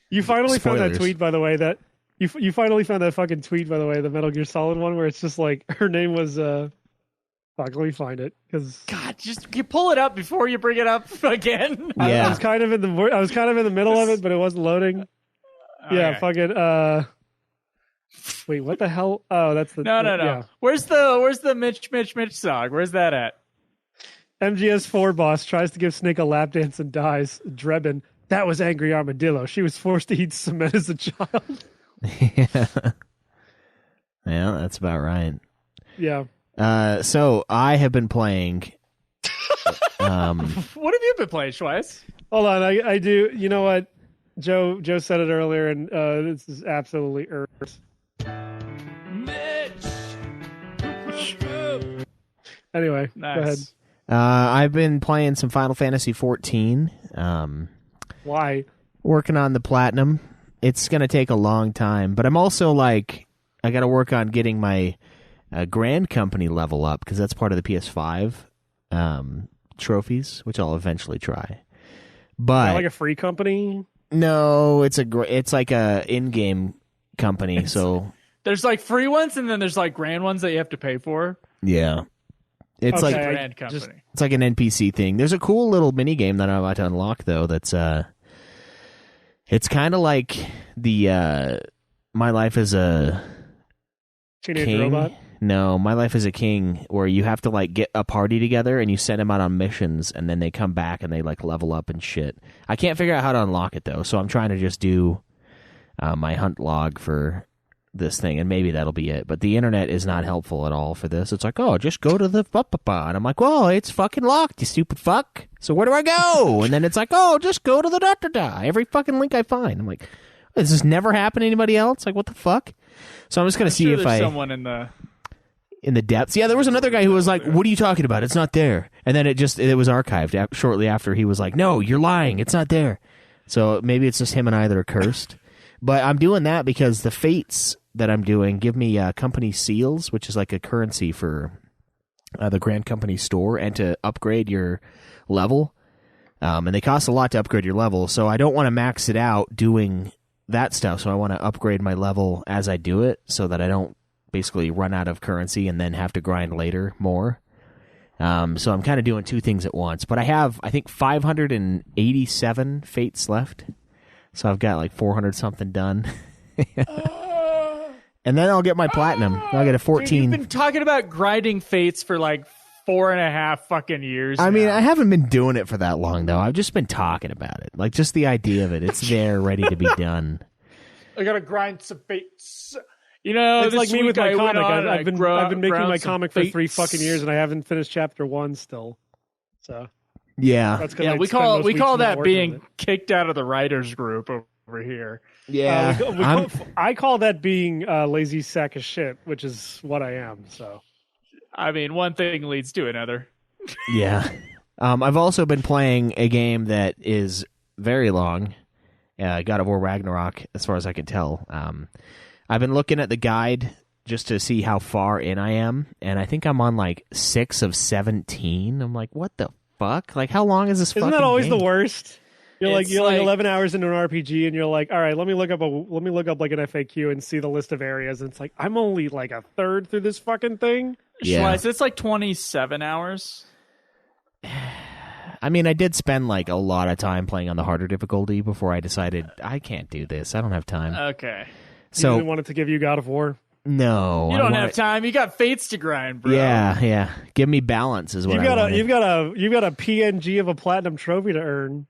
You finally found that tweet, by the way. That you finally found that fucking tweet, by the way, the Metal Gear Solid one, where it's just like her name was. Fuck, let me find it because God, you pull it up before you bring it up again. Yeah. I was kind of in the middle of it, but it wasn't loading. Yeah, fucking. Wait, what the hell? Oh, that's the no. Yeah. Where's the Mitch song? Where's that at? MGS4 boss tries to give Snake a lap dance and dies. Drebin, that was Angry Armadillo. She was forced to eat cement as a child. Yeah, that's about right. Yeah. So I have been playing. What have you been playing, Schweiss? Hold on, I do. You know what? Joe said it earlier, and this is absolutely earth. Anyway, nice. Go ahead. I've been playing some Final Fantasy 14. Why? Working on the platinum. It's going to take a long time, but I'm also I got to work on getting my Grand Company level up because that's part of the PS5 trophies, which I'll eventually try. But like a free company? No, it's like a in-game company. So there's like free ones, and then there's like grand ones that you have to pay for. Yeah. It's like Grand Company. It's like an NPC thing. There's a cool little mini game that I'm about to unlock though. That's it's kind of like the My Life as a Teenage King. Robot. No, My Life as a King, where you have to get a party together and you send them out on missions, and then they come back and they level up and shit. I can't figure out how to unlock it though, so I'm trying to just do my hunt log for this thing, and maybe that'll be it. But the internet is not helpful at all for this. It's like, oh, just go to the and I'm like, well, it's fucking locked, you stupid fuck. So where do I go? And then it's like, oh, just go to the da-da-da. Every fucking link I find. I'm like, does this never happen to anybody else? Like, what the fuck? So I'm just gonna see if someone in the depths. Yeah, there was another guy who was like, what are you talking about? It's not there. And then it was archived shortly after. He was like, no, you're lying. It's not there. So maybe it's just him and I that are cursed. But I'm doing that because the fates that I'm doing give me company seals, which is like a currency for the Grand Company store, and to upgrade your level. And they cost a lot to upgrade your level, so I don't want to max it out doing that stuff, so I want to upgrade my level as I do it so that I don't basically run out of currency and then have to grind later more. So I'm kind of doing two things at once. But I have, I think, 587 fates left. So I've got like 400-something done. And then I'll get my platinum. I'll get a 14. Dude, you've been talking about grinding fates for like 4.5 fucking years I mean, now. I haven't been doing it for that long, though. I've just been talking about it. Like, just the idea of it. It's there, ready to be done. I gotta grind some fates. You know, It's like me with my comic. I've been making my some comic for 3 fates. fucking years, and I haven't finished chapter 1 still. So Yeah. that's good. Yeah, we call that being kicked out of the writers group over here. Yeah. I call that being a lazy sack of shit, which is what I am. So I mean, one thing leads to another. Yeah. I've also been playing a game that is very long, God of War Ragnarok, as far as I can tell. I've been looking at the guide just to see how far in I am, and I think I'm on like 6 of 17. I'm like, what the fuck? Like, how long is this isn't fucking that always game? the worst? You're It's like like 11 hours into an RPG, and you're like, all right, let me look up like an FAQ and see the list of areas. And it's like, I'm only like a third through this fucking thing. Yeah. Schleiss, it's like 27 hours. I mean, I did spend like a lot of time playing on the harder difficulty before I decided I can't do this. I don't have time. Okay. You So really wanted to give you God of War. no, You don't have time. You got fates to grind, bro. Yeah. Give me balance is what You've I got wanted. you've got a PNG of a platinum trophy to earn.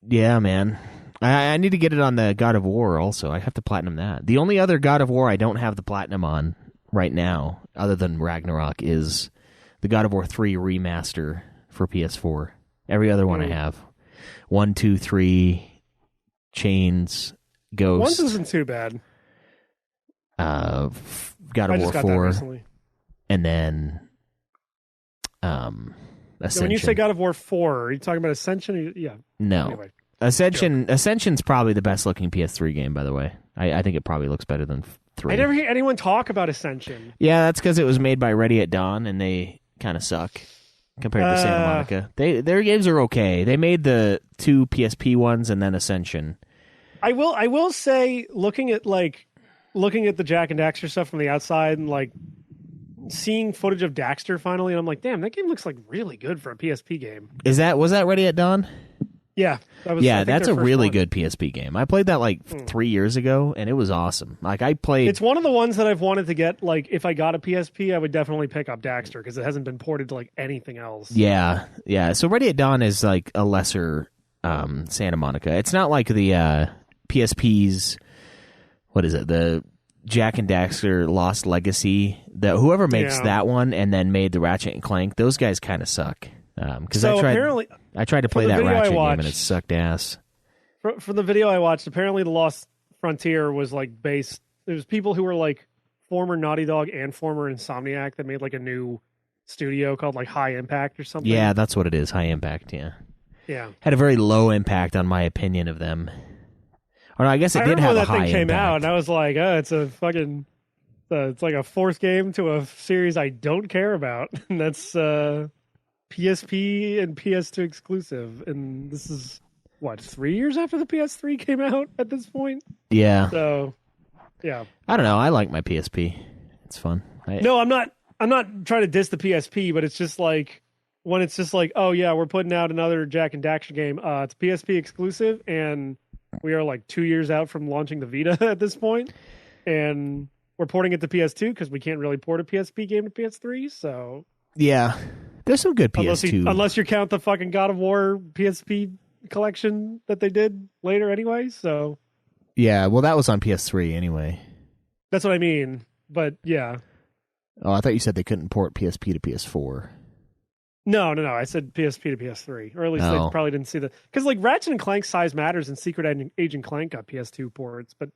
Yeah, man. I need to get it on the God of War also. I have to platinum that. The only other God of War I don't have the platinum on right now, other than Ragnarok, is the God of War 3 remaster for PS4. Every other one I have. 1, 2, 3, Chains, Ghost. 1 isn't too bad. God I of just War got that 4, recently. and then So Ascension. when you say God of War 4, are you talking about Ascension? Yeah. No. Anyway. Ascension's probably the best looking PS3 game, by the way. I think it probably looks better than 3. I never hear anyone talk about Ascension. Yeah, that's because it was made by Ready at Dawn, and they kind of suck compared to Santa Monica. Their games are okay. They made the 2 PSP ones and then Ascension. I will say, looking at the Jack and Daxter stuff from the outside, and like seeing footage of Daxter finally, and I'm like, damn, that game looks like really good for a PSP game. Was that Ready at Dawn? Yeah, that was, I think, that's their a first really one. good PSP game. I played that like 3 years ago, and it was awesome. Like I played. It's one of the ones that I've wanted to get. Like, if I got a PSP, I would definitely pick up Daxter because it hasn't been ported to like anything else. Yeah. So Ready at Dawn is like a lesser Santa Monica. It's not like the PSP's. What is it? The Jack and Daxter Lost Legacy. Whoever makes that one and then made the Ratchet and Clank, those guys kind of suck. Because So I tried to play the that video I Ratchet game and watched- it sucked ass. For the video I watched, apparently the Lost Frontier was like based. There was people who were like former Naughty Dog and former Insomniac that made like a new studio called like High Impact or something. Yeah, that's what it is. High Impact. Yeah, yeah. had a very low impact on my opinion of them. Or no, I guess it I did remember have when a that high thing came impact. out, and I was like, "Oh, it's a fucking." It's like a fourth game to a series I don't care about, and that's PSP and PS2 exclusive. And this is what 3 years after the PS3 came out at this point. Yeah, So, yeah. I don't know. I like my PSP. It's fun. No, I'm not trying to diss the PSP, but it's just like when it's just like, oh yeah, we're putting out another Jack and Daxter game. It's PSP exclusive, and we are like 2 years out from launching the Vita at this point, and we're porting it to PS2 because we can't really port a PSP game to PS3. So Yeah, there's some good PS2. unless you count the fucking God of War PSP collection that they did later, anyway. So Yeah, well, that was on PS3 anyway. that's what I mean. But yeah. Oh, I thought you said they couldn't port PSP to PS4. No. I said PSP to PS3, or at least they Oh. probably didn't see that because like Ratchet and Clank Size Matters and Secret Agent Clank got PS2 ports, but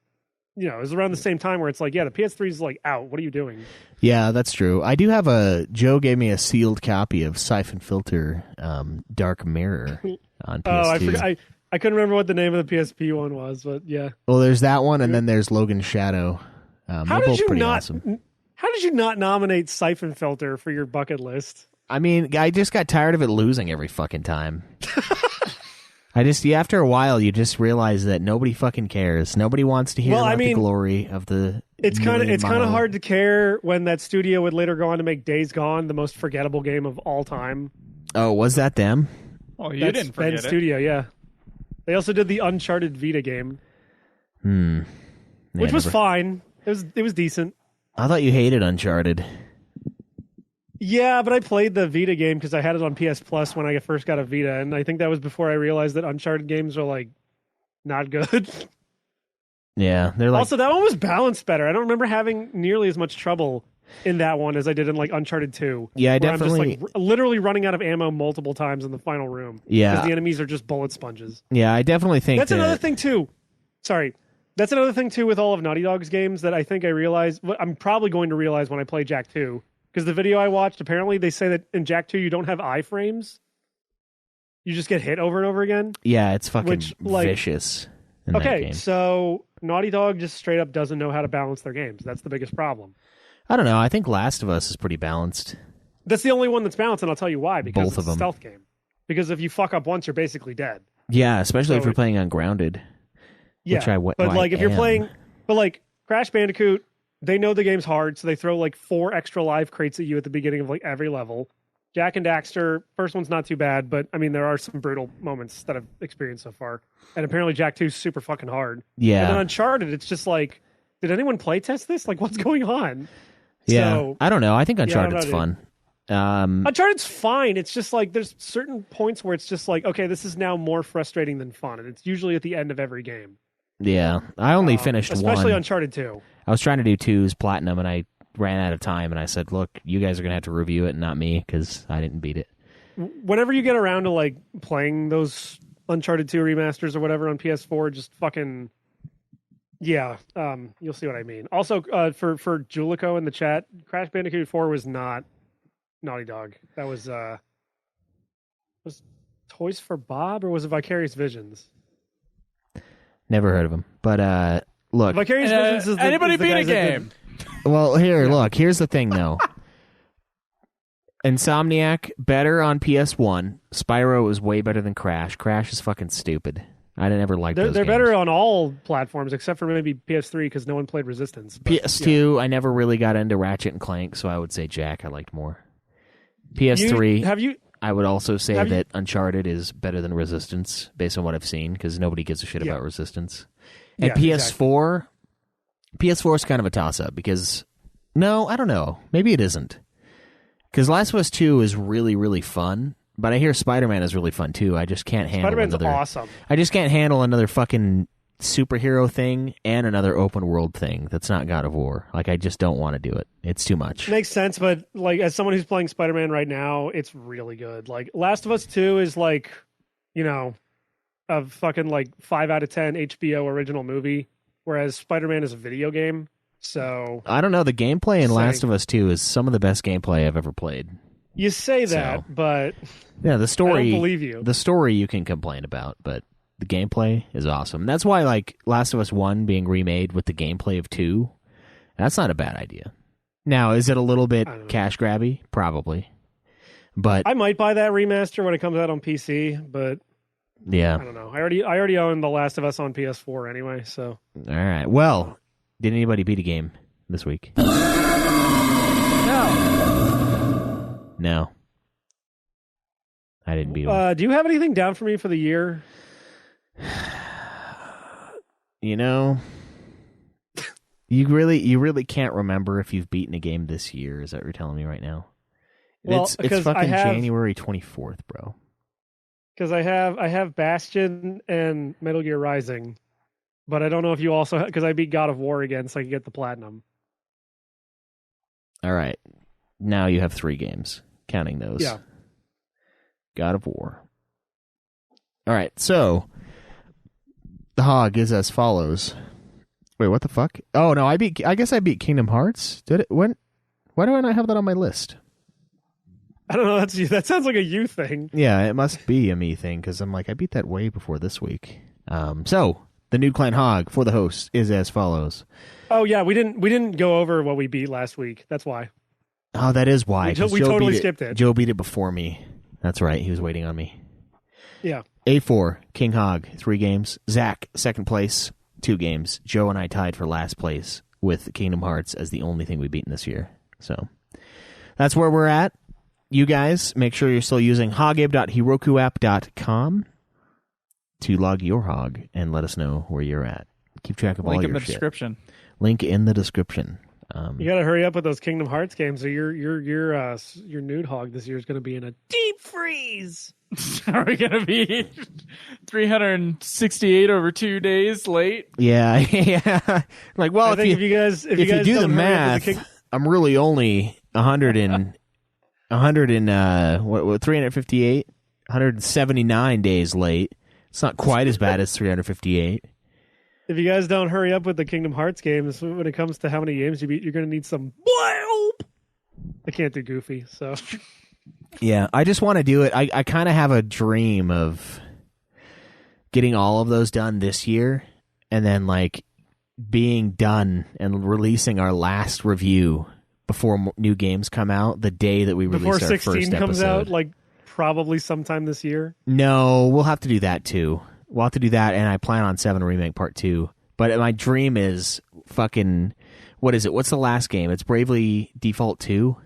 it was around the same time where it's like, yeah, the PS3 is like out. What are you doing? Yeah, that's true. I do have Joe gave me a sealed copy of Siphon Filter Dark Mirror on PS2. Oh, I forgot. I couldn't remember what the name of the PSP one was, but yeah. Well, there's that one, and then there's Logan Shadow. They're both pretty awesome. How did you not nominate Siphon Filter for your bucket list? I mean, I just got tired of it losing every fucking time. After a while, you just realize that nobody fucking cares. Nobody wants to hear about the glory of the. It's kind of hard to care when that studio would later go on to make Days Gone the most forgettable game of all time. Oh, was that them? Oh, you That's didn't forget Bend it. Studio, yeah. They also did the Uncharted Vita game, which was fine. It was decent. I thought you hated Uncharted. Yeah, but I played the Vita game because I had it on PS Plus when I first got a Vita, and I think that was before I realized that Uncharted games are like not good. Yeah, they're like. Also, that one was balanced better. I don't remember having nearly as much trouble in that one as I did in like Uncharted 2. Yeah, I where definitely. I'm just like literally running out of ammo multiple times in the final room. Yeah, because the enemies are just bullet sponges. Yeah, I definitely think that's another thing too. Sorry. That's another thing too with all of Naughty Dog's games that I think I realized. I'm probably going to realize when I play Jak 2. Because the video I watched, apparently they say that in Jak 2 you don't have iframes. You just get hit over and over again. Yeah, it's fucking vicious. In that game. So Naughty Dog just straight up doesn't know how to balance their games. That's the biggest problem. I don't know. I think Last of Us is pretty balanced. That's the only one that's balanced, and I'll tell you why. Because Both of it's a them. stealth game. Because if you fuck up once, you're basically dead. Yeah, especially if you're playing on Grounded. Yeah, but like if you're playing, but like Crash Bandicoot, they know the game's hard, so they throw like 4 extra live crates at you at the beginning of like every level. Jak and Daxter, first one's not too bad, but I mean there are some brutal moments that I've experienced so far. And apparently Jak 2 is super fucking hard. Yeah. And then Uncharted, it's just like, did anyone play test this? Like, what's going on? Yeah, So, I don't know. I think I Uncharted's don't know, fun. Uncharted's fine. It's just like there's certain points where it's just like, okay, this is now more frustrating than fun, and it's usually at the end of every game. Yeah, I only finished especially one. Uncharted 2. I was trying to do 2's platinum, and I ran out of time, and I said, look, you guys are going to have to review it, and not me, because I didn't beat it. Whenever you get around to like playing those Uncharted 2 remasters or whatever on PS4, just fucking you'll see what I mean. Also, for Julico in the chat, Crash Bandicoot 4 was not Naughty Dog. That was Toys for Bob, or was it Vicarious Visions? Never heard of him, but look. Vicarious Visions is the, anybody is the beat a guys that game? Well, look. Here's the thing, though. Insomniac better on PS1. Spyro is way better than Crash. Crash is fucking stupid. I never liked those They're games. better on all platforms except for maybe PS3 because no one played Resistance. But, PS2, I never really got into Ratchet and Clank, so I would say Jak I liked more. PS3, I would also say that Uncharted is better than Resistance based on what I've seen because nobody gives a shit about Resistance. And PS4, PS4 is kind of a toss-up because, no, I don't know. Maybe it isn't. Because Last of Us 2 is really, really fun, but I hear Spider-Man is really fun too. I just can't handle Spider-Man's awesome. I just can't handle another fucking superhero thing and another open world thing that's not God of War. Like, I just don't want to do it. It's too much. Makes sense, but like as someone who's playing Spider-Man right now, it's really good. Like Last of Us 2 is like, a fucking like 5 out of 10 HBO original movie, whereas Spider-Man is a video game. So I don't know. The gameplay in Last of Us 2 is some of the best gameplay I've ever played. You say that, but yeah, the story. I don't believe you. The story you can complain about, but the gameplay is awesome. That's why, like, Last of Us 1 being remade with the gameplay of 2, that's not a bad idea. Now, is it a little bit cash grabby? Probably. But I might buy that remaster when it comes out on PC, but yeah. I don't know. I already own The Last of Us on PS4 anyway, so. All right. Well, did anybody beat a game this week? No. I didn't beat one. Do you have anything down for me for the year? You really can't remember if you've beaten a game this year. Is that what you're telling me right now? Well, it's fucking January 24th, bro. Because I have Bastion and Metal Gear Rising, but I don't know if you also because I beat God of War again, so I can get the platinum. All right, now you have 3 games, counting those. Yeah. God of War. All right, so the hog is as follows. Wait, what the fuck? Oh no, I guess I beat Kingdom Hearts. Did it? When? Why do I not have that on my list? I don't know. That sounds like a you thing. Yeah, it must be a me thing because I'm like I beat that way before this week. So the Nude Clan Hog for the host is as follows: Oh yeah, we didn't go over what we beat last week. That's why. Oh, that is why. We 'cause we Joe totally beat skipped it. Joe beat it before me. That's right. He was waiting on me. Yeah. A4, King Hog, 3 games. Zach, second place, 2 games. Joe and I tied for last place with Kingdom Hearts as the only thing we've beaten this year. So that's where we're at. You guys, make sure you're still using hogabe.herokuapp.com to log your hog and let us know where you're at. Keep track of all Link your in the shit. description. Link in the description. You got to hurry up with those Kingdom Hearts games, or your nude hog this year is going to be in a deep freeze. Are we going to be 368 over 2 days late? Yeah, yeah. Like, well, I think if you guys if you do the don't hurry up with math, I'm really only 358, 179 days late. It's not quite as bad as 358. If you guys don't hurry up with the Kingdom Hearts games, when it comes to how many games you beat, you're going to need some help. I can't do Goofy, so. Yeah, I just want to do it. I kind of have a dream of getting all of those done this year and then, like, being done and releasing our last review before new games come out the day that we release Before our 16 first comes episode. out, like, probably sometime this year. No, we'll have to do that, too. We'll have to do that, and I plan on 7 Remake Part 2. But my dream is fucking... What is it? What's the last game? It's Bravely Default 2?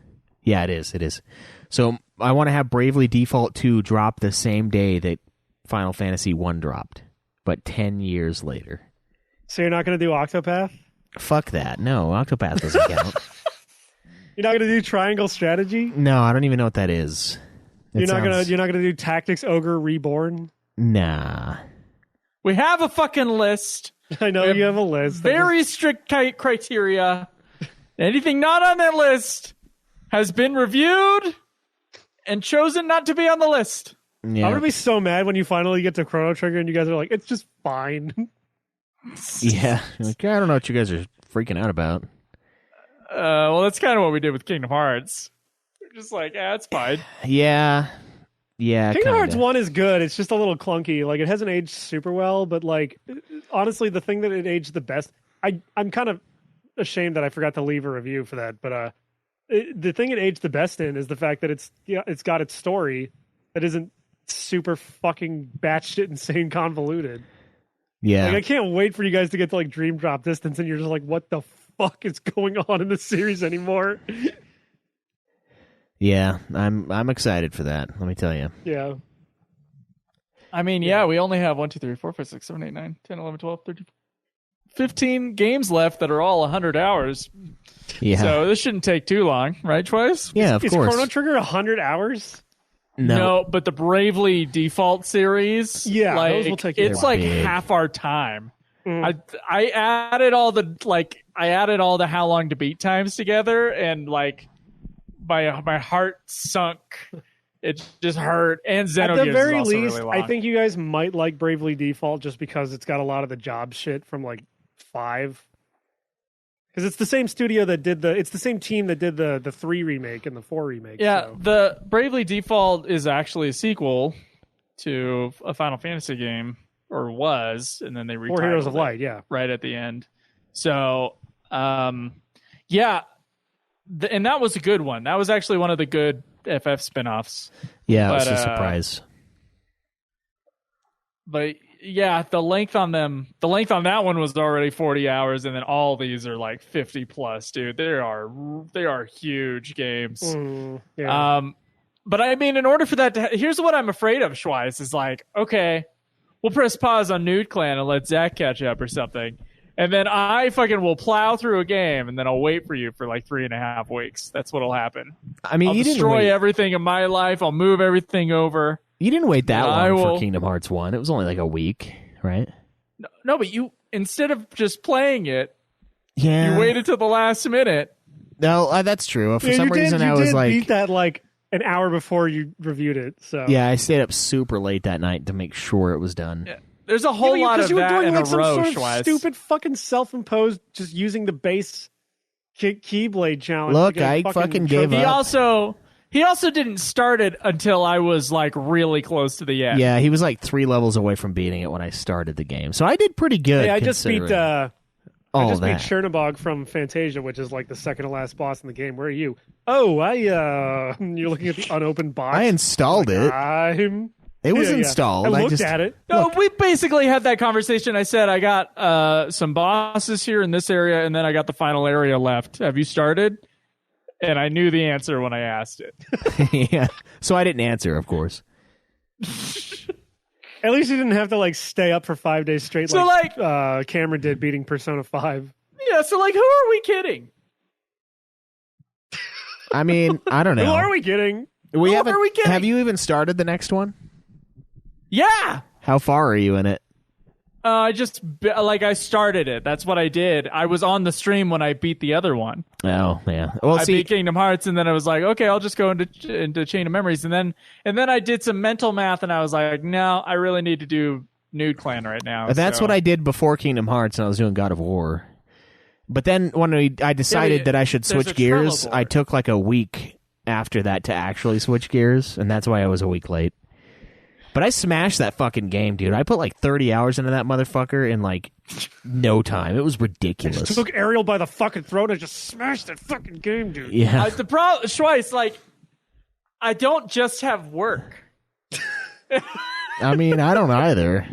Yeah, it is. It is. So I want to have Bravely Default 2 drop the same day that Final Fantasy 1 dropped, but 10 years later. So you're not going to do Octopath? Fuck that. No, Octopath doesn't count. You're not going to do Triangle Strategy? No, I don't even know what that is. You're not going to do Tactics Ogre Reborn? Nah. We have a fucking list. I know you have a list. Very strict criteria. Anything not on that list has been reviewed and chosen not to be on the list. Yeah. I'm going to be so mad when you finally get to Chrono Trigger and you guys are like, it's just fine. Yeah. Like, I don't know what you guys are freaking out about. Well, that's kind of what we did with Kingdom Hearts. We're just like, it's fine. Yeah. Yeah. Kingdom Hearts kinda. 1 is good. It's just a little clunky. Like, it hasn't aged super well, but, like, honestly, the thing that it aged the best, I'm kind of ashamed that I forgot to leave a review for that, but the thing it aged the best in is the fact that it's got its story that isn't super fucking batshit insane convoluted. Yeah. Like, I can't wait for you guys to get to, like, Dream Drop Distance, and you're just like, what the fuck is going on in this series anymore? Yeah, I'm excited for that. Let me tell you. Yeah. I mean, yeah, we only have 1, 2, 3, 4, 5, 6, 7, 8, 9, 10, 11, 12, 13, 15 games left that are all 100 hours. Yeah. So this shouldn't take too long, right, Twice? Yeah, of Is course. Chrono Trigger 100 hours? No, but the Bravely Default series, Yeah, like, those will take it's you a like while. Big. half our time. Mm. I added all the how long to beat times together, and like my heart sunk. It just hurt. And Xenogears At the very is also least, really long. I think you guys might like Bravely Default just because it's got a lot of the job shit from like 5. Because it's the same studio that did it's the same team that did the 3 remake and the 4 remake. Yeah, so. the Bravely Default is actually a sequel to a Final Fantasy game, or was, and then they retitled 4 Heroes of it Light, yeah. right at the end. So, yeah, and that was a good one. That was actually one of the good FF spinoffs. Yeah, it was But, a surprise. But yeah, the length on that one was already 40 hours, and then all these are like 50 plus, dude. They are huge games. Yeah. But I mean, in order for that to, here's what I'm afraid of, Schweiss, is like, okay, we'll press pause on Nude Clan and let Zach catch up or something. And then I fucking will plow through a game, and then I'll wait for you for like 3.5 weeks. That's what'll happen. I mean, I'll you didn't destroy wait. everything in my life. I'll move everything over. You didn't wait that I long will- for Kingdom Hearts 1. It was only like a week, right? No, but you, instead of just playing it, Yeah. you waited till the last minute. No, that's true. For Yeah, some you reason, did, I you was did like, beat that like an hour before you reviewed it. So yeah, I stayed up super late that night to make sure it was done. Yeah. There's a whole Yeah, lot because of you were that doing in like a some row, sort of Schweiss. stupid fucking self-imposed, just using the base keyblade challenge. Look, to get I fucking gave trophy. up. He also didn't start it until I was like really close to the end. Yeah, he was like 3 levels away from beating it when I started the game. So I did pretty good. Hey, I just beat. considering. I all just beat that. Chernobog from Fantasia, which is like the second to last boss in the game. Where are you? Oh, you're looking at the unopened box. I installed it. It was Yeah. installed. I I looked just at it. No, we basically had that conversation. I said I got some bosses here in this area, and then I got the final area left. Have you started? And I knew the answer when I asked it. yeah. So I didn't answer, of course. At least you didn't have to like stay up for 5 days straight, So, Cameron did beating Persona 5. Yeah, so like, who are we kidding? I mean, I don't know. Who are we kidding? We Who haven't. are we kidding? Have you even started the next one? Yeah. How far are you in it? I started it. That's what I did. I was on the stream when I beat the other one. Oh, yeah. Well, I beat Kingdom Hearts, and then I was like, okay, I'll just go into Chain of Memories, and then I did some mental math, and I was like, no, I really need to do Nude Clan right now. that's what I did before Kingdom Hearts, and I was doing God of War. But then when I decided that I should there's switch a gears, Trello board. I took like a week after that to actually switch gears, and that's why I was a week late. But I smashed that fucking game, dude. I put like 30 hours into that motherfucker in like no time. It was ridiculous. Just took Ariel by the fucking throat and just smashed that fucking game, dude. Yeah. The problem, Schweiss, like, I don't just have work. I mean, I don't either.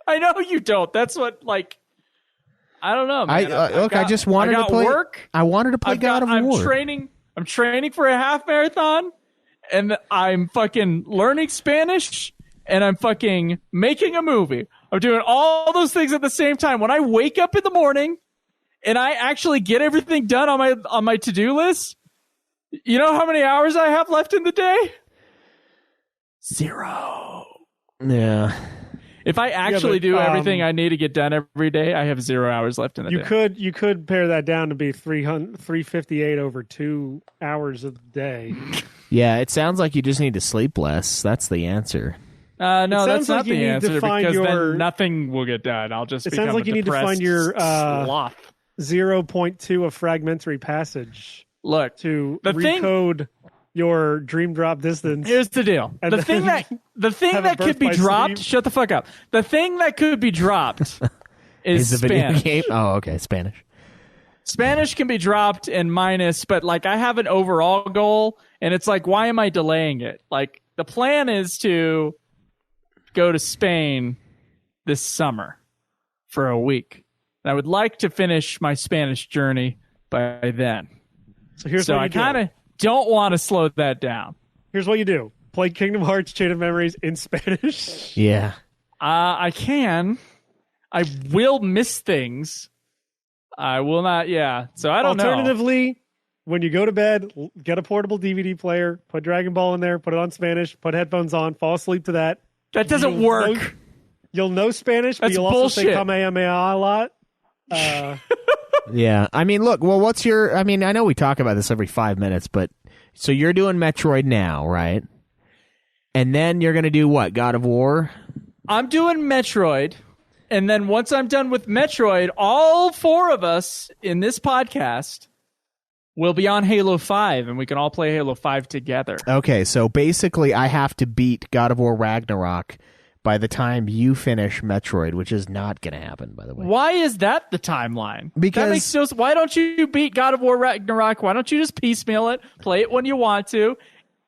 I know you don't. That's what, like, I don't know, man. I just wanted to play work. I wanted to play God of War. I'm training for a half marathon, and I'm fucking learning Spanish, and I'm fucking making a movie. I'm doing all those things at the same time. When I wake up in the morning and I actually get everything done on my to-do list, you know how many hours I have left in the day? 0. Yeah. If I actually do everything I need to get done every day, I have 0 hours left in the day. You could pare that down to be 358 over 2 hours a day. Yeah, it sounds like you just need to sleep less. That's the answer. No, It that's sounds not like you the need to answer find because your- then nothing will get done. I'll just It become sounds like a you need to depressed find your sloth. 0.2 of fragmentary passage Look, to the thing- recode your dream drop distance. here's the deal. And The thing then have a that could birth be by dropped. sleep. Shut the fuck up. The thing that could be dropped is the video Spanish. game? Oh, okay, Spanish. Spanish can be dropped and minus, but like I have an overall goal, and it's like, why am I delaying it? Like the plan is to go to Spain this summer for a week. And I would like to finish my Spanish journey by then. So here's So what I you do. kind of don't want to slow that down. Here's what you do. Play Kingdom Hearts Chain of Memories in Spanish. Yeah. I can. I will miss things. I will not. Yeah. So I don't know. Alternatively, when you go to bed, get a portable DVD player, put Dragon Ball in there, put it on Spanish, put headphones on, fall asleep to that. That doesn't You'll work. know- You'll know Spanish, but That's you'll also say bullshit. Kamehameha a lot. Yeah. I mean, look, well, I know we talk about this every 5 minutes, but so you're doing Metroid now, right? And then you're going to do what? God of War? I'm doing Metroid. And then once I'm done with Metroid, all 4 of us in this podcast will be on Halo 5, and we can all play Halo 5 together. Okay, so basically I have to beat God of War Ragnarok by the time you finish Metroid, which is not going to happen, by the way. Why is that the timeline? Because- that makes why don't you beat God of War Ragnarok? Why don't you just piecemeal it, play it when you want to,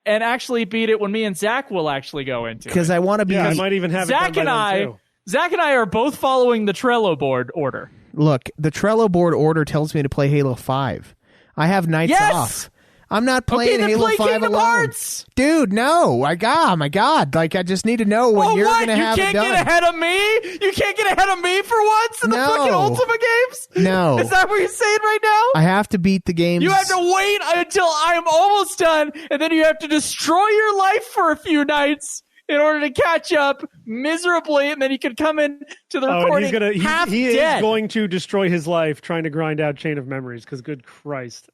and actually beat it when me and Zach will actually go into it? Because I want to be... Yeah, I might even have Zach it done by then, too. Zach and I are both following the Trello board order. Look, the Trello board order tells me to play Halo 5. I have nights Yes! off. I'm not playing then Halo play 5 Kingdom alone. Hearts! Dude, no. Oh my God. Like, I just need to know when Oh, you're what? going to have You it can't done. get ahead of me? You can't get ahead of me for once in the No. fucking Ultima games? No. Is that what you're saying right now? I have to beat the games. You have to wait until I'm almost done, and then you have to destroy your life for a few nights in order to catch up miserably, and then you can come in to the Oh, and recording half he dead. is going to destroy his life trying to grind out Chain of Memories, because good Christ.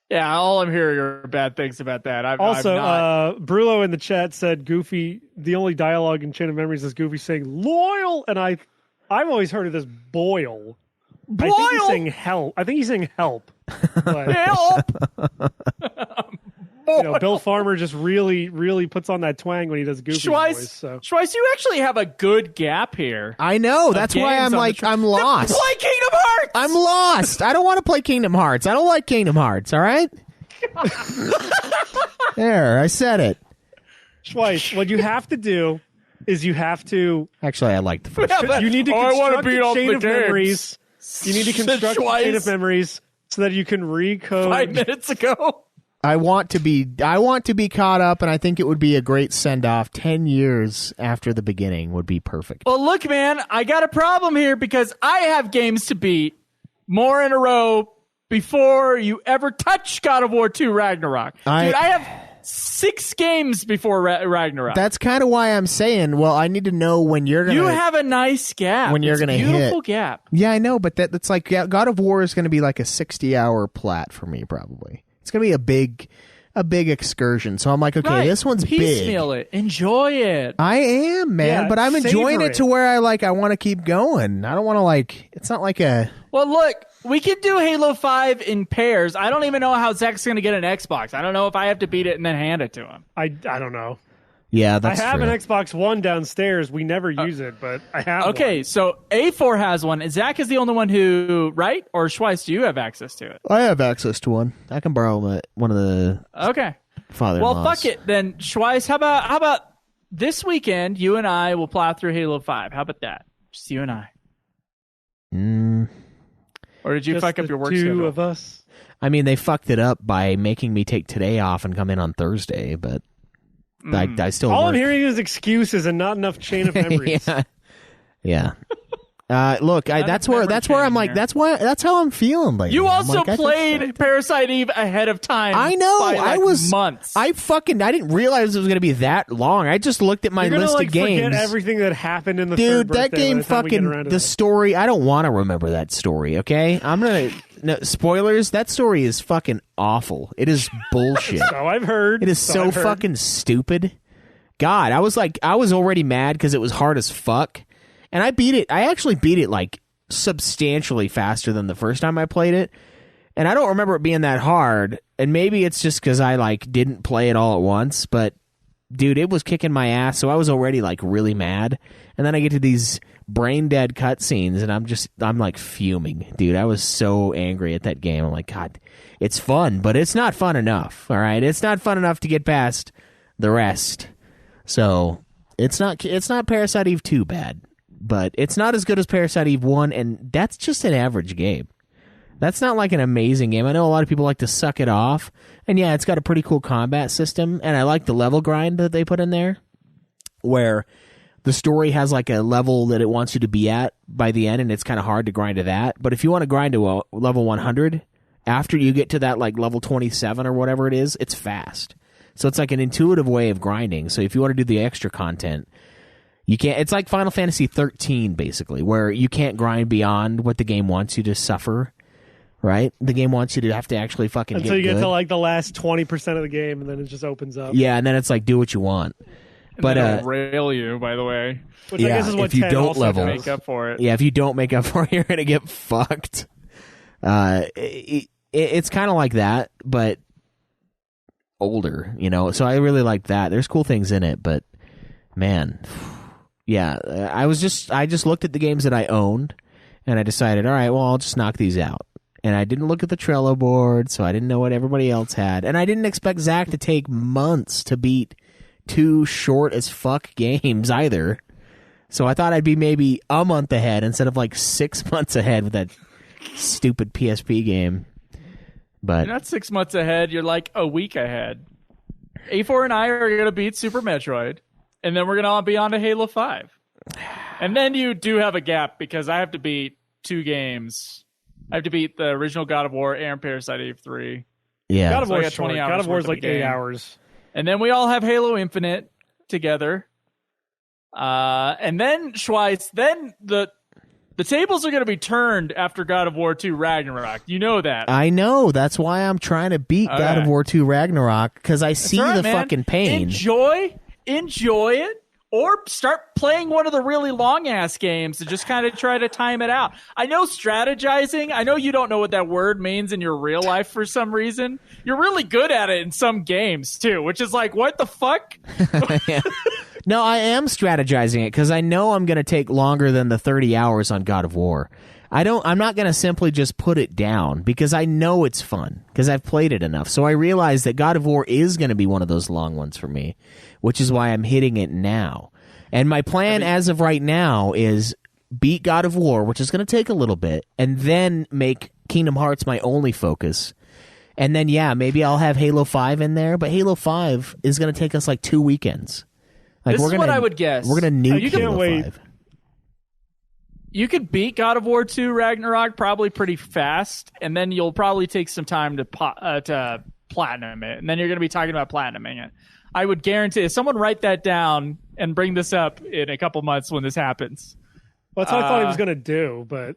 Yeah, all I'm hearing are bad things about that. Also, I'm not. Brulo in the chat said Goofy, the only dialogue in Chain of Memories is Goofy saying loyal, and I've always heard of this boil. I think he's Boil? saying help. I think he's saying help. But, Help! Bill Farmer just really puts on that twang when he does Goofy's voice. So. Schweiss, you actually have a good gap here. I know. That's why I'm like, I'm lost. Play Kingdom Hearts! I'm lost. I don't want to play Kingdom Hearts. I don't like Kingdom Hearts, all right? There, I said it. Schweiss, what you have to do is you have to... Actually, I like the first one. You need to construct a chain of memories. You need to construct a chain of Schweiss. memories so that you can recode... 5 minutes ago. I want to be caught up, and I think it would be a great send-off. 10 years after the beginning would be perfect. Well, look, man, I got a problem here because I have games to beat more in a row before you ever touch God of War 2 Ragnarok. Dude, I have 6 games before Ragnarok. That's kind of why I'm saying, well, I need to know when you're going to... You have a nice gap. When you're going to hit. Beautiful gap. Yeah, I know, but that's like, God of War is going to be like a 60-hour plat for me, probably. It's going to be a big excursion. So I'm like, okay, Right. this one's Piecemeal big. it. Enjoy it. I am, man, Yeah, but I'm enjoying savor it to where I want to keep going. I don't want to it's not like a... Well, look, we could do Halo 5 in pairs. I don't even know how Zach's going to get an Xbox. I don't know if I have to beat it and then hand it to him. I don't know. Yeah, that's I have true. an Xbox One downstairs. We never use it, but I have Okay, one. so A4 has one, and Zach is the only one who, right? Or Schweiss, do you have access to it? I have access to one. I can borrow one of the Okay. father-in-laws. Well, fuck it then, Schweiss. How about this weekend? You and I will plow through Halo 5. How about that? Just you and I. Or did you Just fuck up the your work two schedule? of us. I mean, they fucked it up by making me take today off and come in on Thursday, but I still All work. I'm hearing is excuses and not enough chain of memories. yeah. Look, that's where I'm like, here. that's how I'm feeling lately. You I'm also like, I just played sucked. Parasite Eve ahead of time. I know. by, I like, was months. I didn't realize it was going to be that long. I just looked at my You're gonna list like of games. forget everything that happened in the Dude, third that birthday game by the time we get around fucking to the that. story. I don't want to remember that story. Okay, I'm gonna spoilers. That story is fucking awful. It is bullshit. So I've heard. It is so so I've heard. fucking stupid. God, I was already mad because it was hard as fuck, and I beat it. I actually beat it like substantially faster than the first time I played it, and I don't remember it being that hard. And maybe it's just because I like didn't play it all at once, but dude, it was kicking my ass. So I was already like really mad, and then I get to these brain dead cutscenes, and I'm like fuming, dude. I was so angry at that game. I'm like, God, it's fun, but it's not fun enough. All right, it's not fun enough to get past the rest. So it's not Parasite Eve 2 bad, but it's not as good as Parasite Eve 1, and that's just an average game. That's not like an amazing game. I know a lot of people like to suck it off, and yeah, it's got a pretty cool combat system, and I like the level grind that they put in there, where the story has like a level that it wants you to be at by the end, and it's kind of hard to grind to that. But if you want to grind to a level 100, after you get to that like level 27 or whatever it is, it's fast. So it's like an intuitive way of grinding. So if you want to do the extra content, you can't. It's like Final Fantasy 13, basically, where you can't grind beyond what the game wants you to suffer. Right? The game wants you to have to actually fucking Until you get good. to like the last 20% of the game, and then it just opens up. Yeah, and then it's like do what you want. But It'll rail you, by the way. Which I yeah, guess is what if you 10 don't also level- does. Make up for it. yeah, if you don't make up for it, you're gonna get fucked. It's kind of like that, but older, you know. So I really like that. There's cool things in it, but man, yeah, I just looked at the games that I owned, and I decided, all right, well, I'll just knock these out. And I didn't look at the Trello board, so I didn't know what everybody else had, and I didn't expect Zach to take months to beat 2 short as fuck games either. So I thought I'd be maybe a month ahead instead of like 6 months ahead with that stupid PSP game. But You're not 6 months ahead. You're like a week ahead. A4 and I are going to beat Super Metroid, and then we're going to be on to Halo 5. And then you do have a gap because I have to beat 2 games. I have to beat the original God of War and Parasite Eve 3. yeah, God of So I War got 20 short. hours God of War worth is of like the 8 game. hours. And then we all have Halo Infinite together. And then Schweiss, then the tables are going to be turned after God of War 2 Ragnarok. You know that. I know. That's why I'm trying to beat God Okay. of War 2 Ragnarok, because I see It's all right, the man. fucking pain. Enjoy it Or start playing one of the really long-ass games and just kind of try to time it out. I know strategizing. I know you don't know what that word means in your real life for some reason. You're really good at it in some games, too, which is like, what the fuck? Yeah. No, I am strategizing it because I know I'm going to take longer than the 30 hours on God of War. I'm not going to simply just put it down because I know it's fun because I've played it enough. So I realize that God of War is going to be one of those long ones for me, which is why I'm hitting it now. And my plan as of right now is beat God of War, which is going to take a little bit, and then make Kingdom Hearts my only focus. And then, yeah, maybe I'll have Halo 5 in there, but Halo 5 is going to take us like 2 weekends. Like, this is what I would guess. We're going to nuke you can't Halo wait. 5. You could beat God of War 2 Ragnarok probably pretty fast, and then you'll probably take some time to platinum it, and then you're going to be talking about platinuming it. I would guarantee, if someone write that down and bring this up in a couple months when this happens. Well, that's what I thought he was going to do, but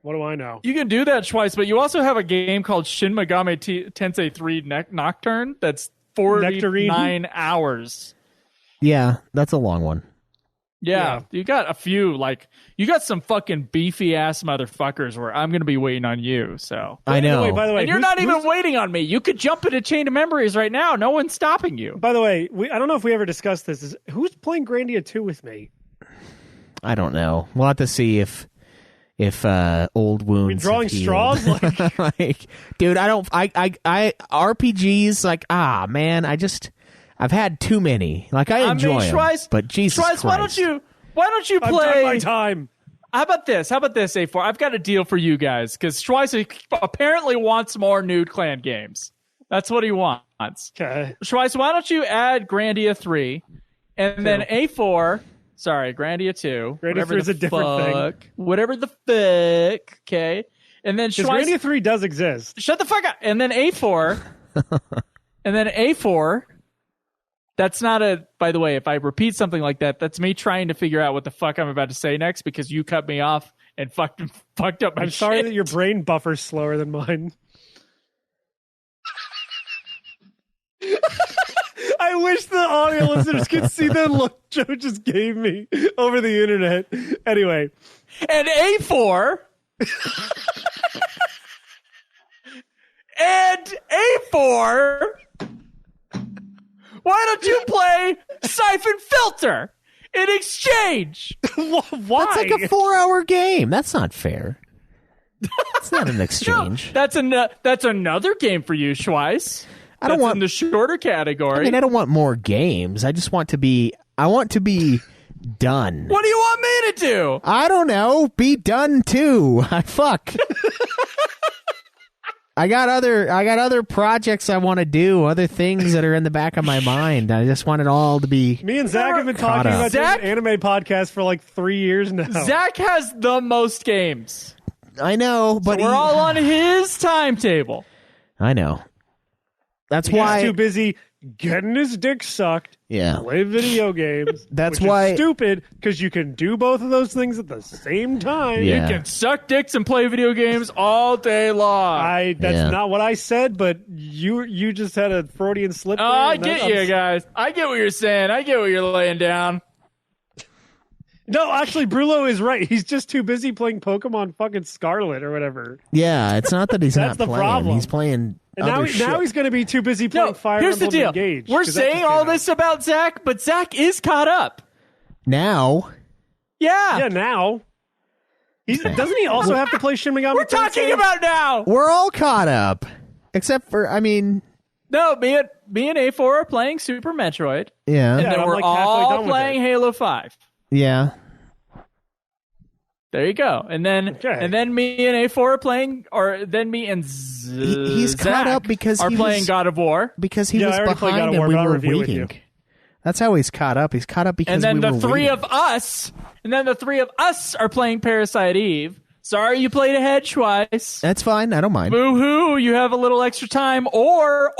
what do I know? You can do that twice, but you also have a game called Shin Megami Tensei 3 Nocturne that's 49 hours. Yeah, that's a long one. Yeah, you got a few, you got some fucking beefy ass motherfuckers where I'm going to be waiting on you, so. I know. By the way, And you're not even waiting on me. You could jump into Chain of Memories right now. No one's stopping you. By the way, I don't know if we ever discussed this. Who's playing Grandia 2 with me? I don't know. We'll have to see if old wounds. Drawing have healed. straws? Like, dude, I RPGs, man, I've had too many. Like, I enjoy them, but Jesus Christ. Why don't you I've play? done my time. How about this, A4? I've got a deal for you guys, because Schweiss apparently wants more Nude Clan games. That's what he wants. Okay. Schweiss, why don't you add Grandia 3, and then A4, sorry, Grandia 2. Grandia 3 is a different thing. Whatever the fuck, okay? And then Because Schweiss... Grandia 3 does exist. Shut the fuck up! And then A4, that's not by the way, if I repeat something like that, that's me trying to figure out what the fuck I'm about to say next because you cut me off and fucked up my I'm sorry shit. that your brain buffer's slower than mine. I wish the audio listeners could see the look Joe just gave me over the internet. Anyway. And A4... and A4... Why don't you play Siphon Filter in exchange? Why? That's like a 4-hour game. That's not fair. It's not an exchange. No, that's another game for you, Schweiss. I don't want in the shorter category. I mean, I don't want more games. I just want to be. I want to be done. What do you want me to do? I don't know. Be done too. Fuck. I got other projects I want to do, other things that are in the back of my mind. I just want it all to be. Me and Zach have been talking about doing an anime podcast for like 3 years now. Zach has the most games. I know, but so we're all on his timetable. I know. That's He's why too busy getting his dick sucked. Yeah, play video games. That's which why is stupid, because you can do both of those things at the same time. Yeah. You can suck dicks and play video games all day long. That's not what I said, but you just had a Freudian slip. Oh, I get you guys. I get what you're saying. I get what you're laying down. No, actually, Brulo is right. He's just too busy playing Pokemon fucking Scarlet or whatever. Yeah, it's not that he's That's not the playing. problem. He's playing. And now he's going to be too busy playing Fire here's Emblem the deal. Engage. We're saying all this about Zach, but Zach is caught up. Now. Yeah. Yeah, now. Doesn't he also have to play Shin Megami Tensei? We're talking about now. We're all caught up, except for No, me and A4 are playing Super Metroid. Yeah. And then I'm we're like halfway all done with playing it. Halo 5. Yeah. There you go. And then me and A4 are playing, or then me and he's Zach caught up because are he playing was, God of War. Because he Yeah, was I already played God behind of and War, we but I'll were review with waiting. you. That's how he's caught up. He's caught up because And then we the were three waiting. of us, are playing Parasite Eve. Sorry you played ahead, Schweiss. That's fine. I don't mind. Boo-hoo, you have a little extra time, or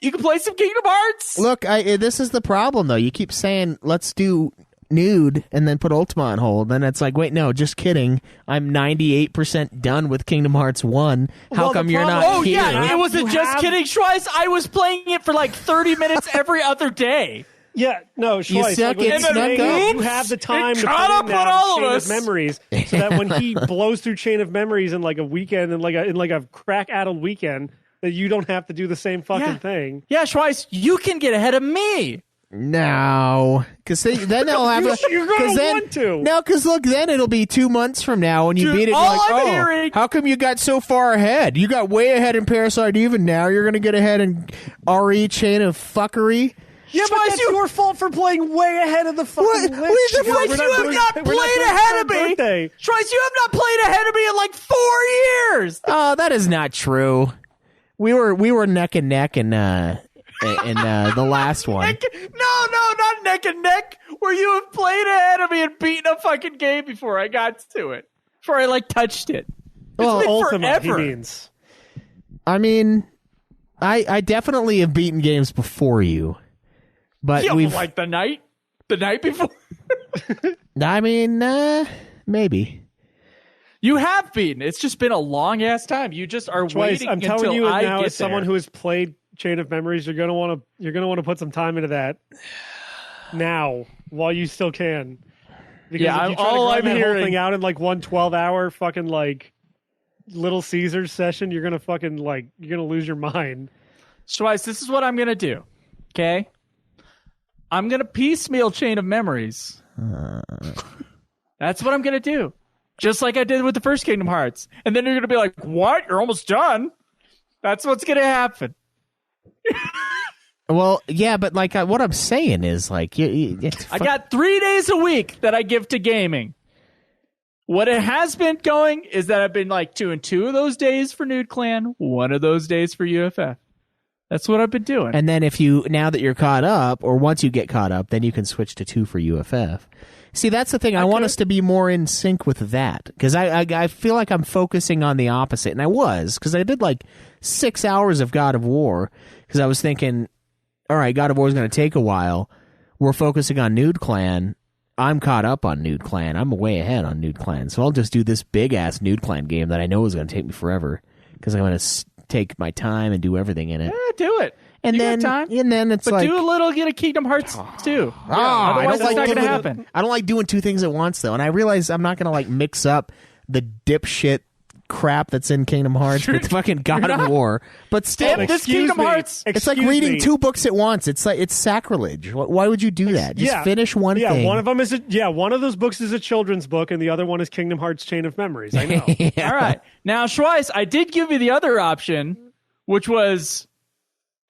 you can play some Kingdom Hearts. Look, this is the problem, though. You keep saying, let's do Nude and then put Ultima on hold. Then it's like, wait, no, just kidding. I'm 98% done with Kingdom Hearts 1. How Well, come the you're problem- not Oh, here? yeah, it wasn't You just have- kidding, Schweiss. I was playing it for like 30 minutes every other day. Yeah, no, Schweiss, suck like, it, what snuck you're saying up. is you have the time to caught up put in on that all of chain us. of memories, so that when he blows through chain of memories in like a weekend, and in like a crack-addled weekend, that you don't have to do the same fucking thing. Yeah, Schweiss, you can get ahead of me. No, because then they'll have You're gonna then, want to. No, because look, then it'll be 2 months from now when you Dude, beat it. all You're like, I'm oh, hearing- how come you got so far ahead? You got way ahead in Parasite Eve, and now you're gonna get ahead in RE Chain of Fuckery. Yeah, but that's your fault for playing way ahead of the fucking What? list. Wait, the We're fuck, not you have doing- not we're played doing ahead of third me. birthday. Schweiss, you have not played ahead of me in like 4 years. Oh, that is not true. We were neck and neck in the last one. No, not neck and neck. Where you have played ahead of me and beaten a fucking game before I got to it. Before I like touched it. Well, been Ultimate, he forever. means. I mean, I definitely have beaten games before you, but Yeah, we've. like the night before. I mean, maybe. You have beaten. It's just been a long ass time. You just are Twice, waiting I'm telling until you I now, get as someone there. who has played Chain of Memories, you're gonna want to put some time into that now while you still can. Because Yeah, if you try all to I'm grind that whole hearing- thing out in like 1 12-hour fucking like Little Caesars session, you're gonna fucking you're gonna lose your mind. Schweiss, this is what I'm gonna do. Okay, I'm gonna piecemeal Chain of Memories. That's what I'm gonna do. Just like I did with the first Kingdom Hearts. And then you're going to be like, what? You're almost done? That's what's going to happen. Well, yeah, but like what I'm saying is like I got 3 days a week that I give to gaming. What it has been going is that I've been like 2 and 2 of those days for Nude Clan, 1 of those days for UFF. That's what I've been doing. And then now that you're caught up, or once you get caught up, then you can switch to 2 for UFF. See, that's the thing. I want us to be more in sync with that, because I feel like I'm focusing on the opposite, and I was, because I did like 6 hours of God of War, because I was thinking, all right, God of War is going to take a while. We're focusing on Nude Clan. I'm caught up on Nude Clan. I'm way ahead on Nude Clan, so I'll just do this big ass Nude Clan game that I know is going to take me forever, because I'm going to take my time and do everything in it. Do it. And You got then, time. and then it's But like, do a little, get a Kingdom Hearts too. Otherwise, it's not going to happen. I don't like doing 2 things at once, though, and I realize I'm not going to like mix up the dipshit crap that's in Kingdom Hearts with fucking God of War. But still, Damn, this Kingdom Hearts. it's like reading 2 books at once. It's like it's sacrilege. Why would you do that? Just finish one thing. Yeah, one of them is one of those books is a children's book, and the other one is Kingdom Hearts Chain of Memories. I know. Yeah. All right. Now, Schweiss, I did give you the other option, which was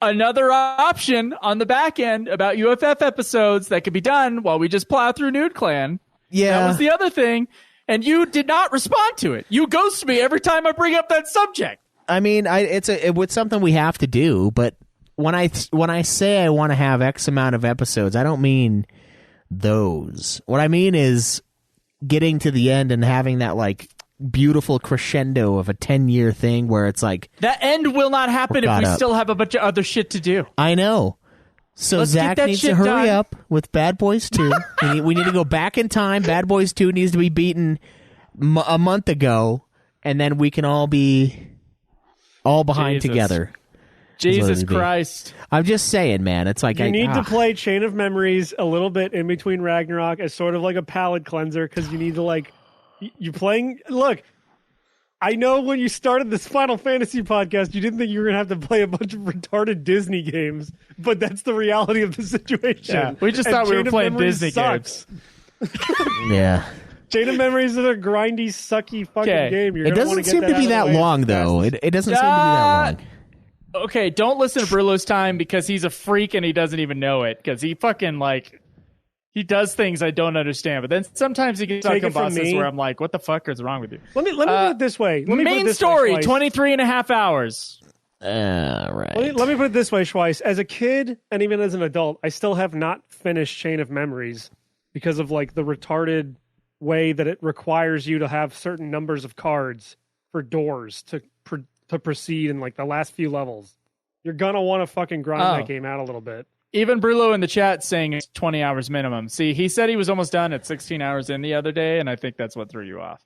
another option on the back end about UFF episodes that could be done while we just plow through Nude Clan. Yeah. That was the other thing. And you did not respond to it. You ghost me every time I bring up that subject. I mean, it's something we have to do, but when I say I want to have X amount of episodes, I don't mean those. What I mean is getting to the end and having that like beautiful crescendo of a 10-year thing where it's like That end will not happen if caught we up. still have a bunch of other shit to do. I know. So Let's get Zach that needs to shit hurry done. up with Bad Boys 2. we need to go back in time. Bad Boys 2 needs to be beaten a month ago, and then we can all be all behind Jesus. together. Jesus it'd be. Christ. I'm just saying, man. It's like You need to play Chain of Memories a little bit in between Ragnarok as sort of like a palate cleanser, because you need to you playing. Look, I know when you started this Final Fantasy podcast, you didn't think you were going to have to play a bunch of retarded Disney games, but that's the reality of the situation. Yeah, we just And thought we Chain were of playing Memories Disney sucks. Yeah. Chain of Memories is a grindy, sucky fucking Okay. game. You're It gonna wanna doesn't get seem to be out that of the way long, as fast though. as- It doesn't seem to be that long. Okay, don't listen to Brillo's time because he's a freak and he doesn't even know it because he fucking he does things I don't understand. But then sometimes he gets Take on it from buses me. where I'm like, what the fuck is wrong with you? Let me put it this way. Let me put it Main this way, story, Schweiss. 23 and a half hours. Right. Let me put it this way, Schweiss. As a kid and even as an adult, I still have not finished Chain of Memories because of the retarded way that it requires you to have certain numbers of cards for doors to proceed in the last few levels. You're gonna want to fucking grind that game out a little bit. Even Brillo in the chat saying it's 20 hours minimum. See, he said he was almost done at 16 hours in the other day, and I think that's what threw you off.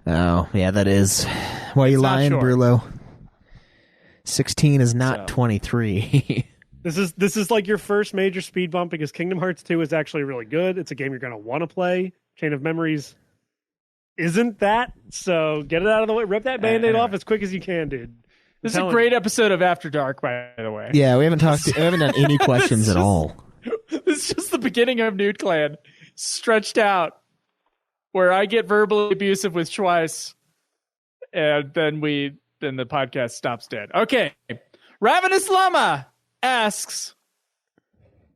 Oh, yeah, that is. Why are you It's not lying, short. Brulo? 16 is not 23. This is like your first major speed bump because Kingdom Hearts 2 is actually really good. It's a game you're going to want to play. Chain of Memories isn't that, so get it out of the way. Rip that Band-Aid off as quick as you can, dude. This is a great episode of After Dark, by the way. Yeah, we haven't done any questions at all. This is just the beginning of Nude Clan, stretched out, where I get verbally abusive with Schweiss, and then the podcast stops dead. Okay, Ravenous Llama asks,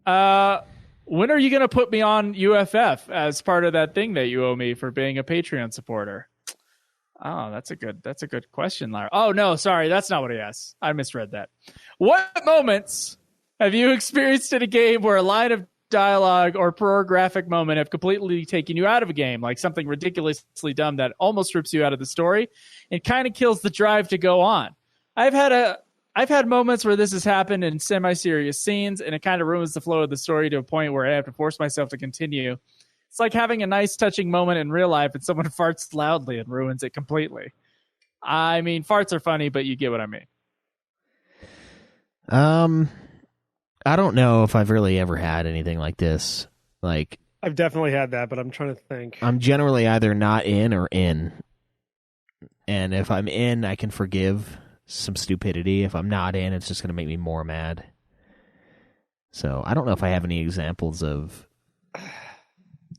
when are you going to put me on UFF as part of that thing that you owe me for being a Patreon supporter? Oh, that's a good question, Lara. Oh, no, sorry. That's not what he asked. I misread that. What moments have you experienced in a game where a line of dialogue or graphic moment have completely taken you out of a game, like something ridiculously dumb that almost rips you out of the story and kind of kills the drive to go on? I've had moments where this has happened in semi-serious scenes, and it kind of ruins the flow of the story to a point where I have to force myself to continue. It's like having a nice, touching moment in real life and someone farts loudly and ruins it completely. I mean, farts are funny, but you get what I mean. I don't know if I've really ever had anything like this. Like, I've definitely had that, but I'm trying to think. I'm generally either not in or in. And if I'm in, I can forgive some stupidity. If I'm not in, it's just going to make me more mad. So I don't know if I have any examples of...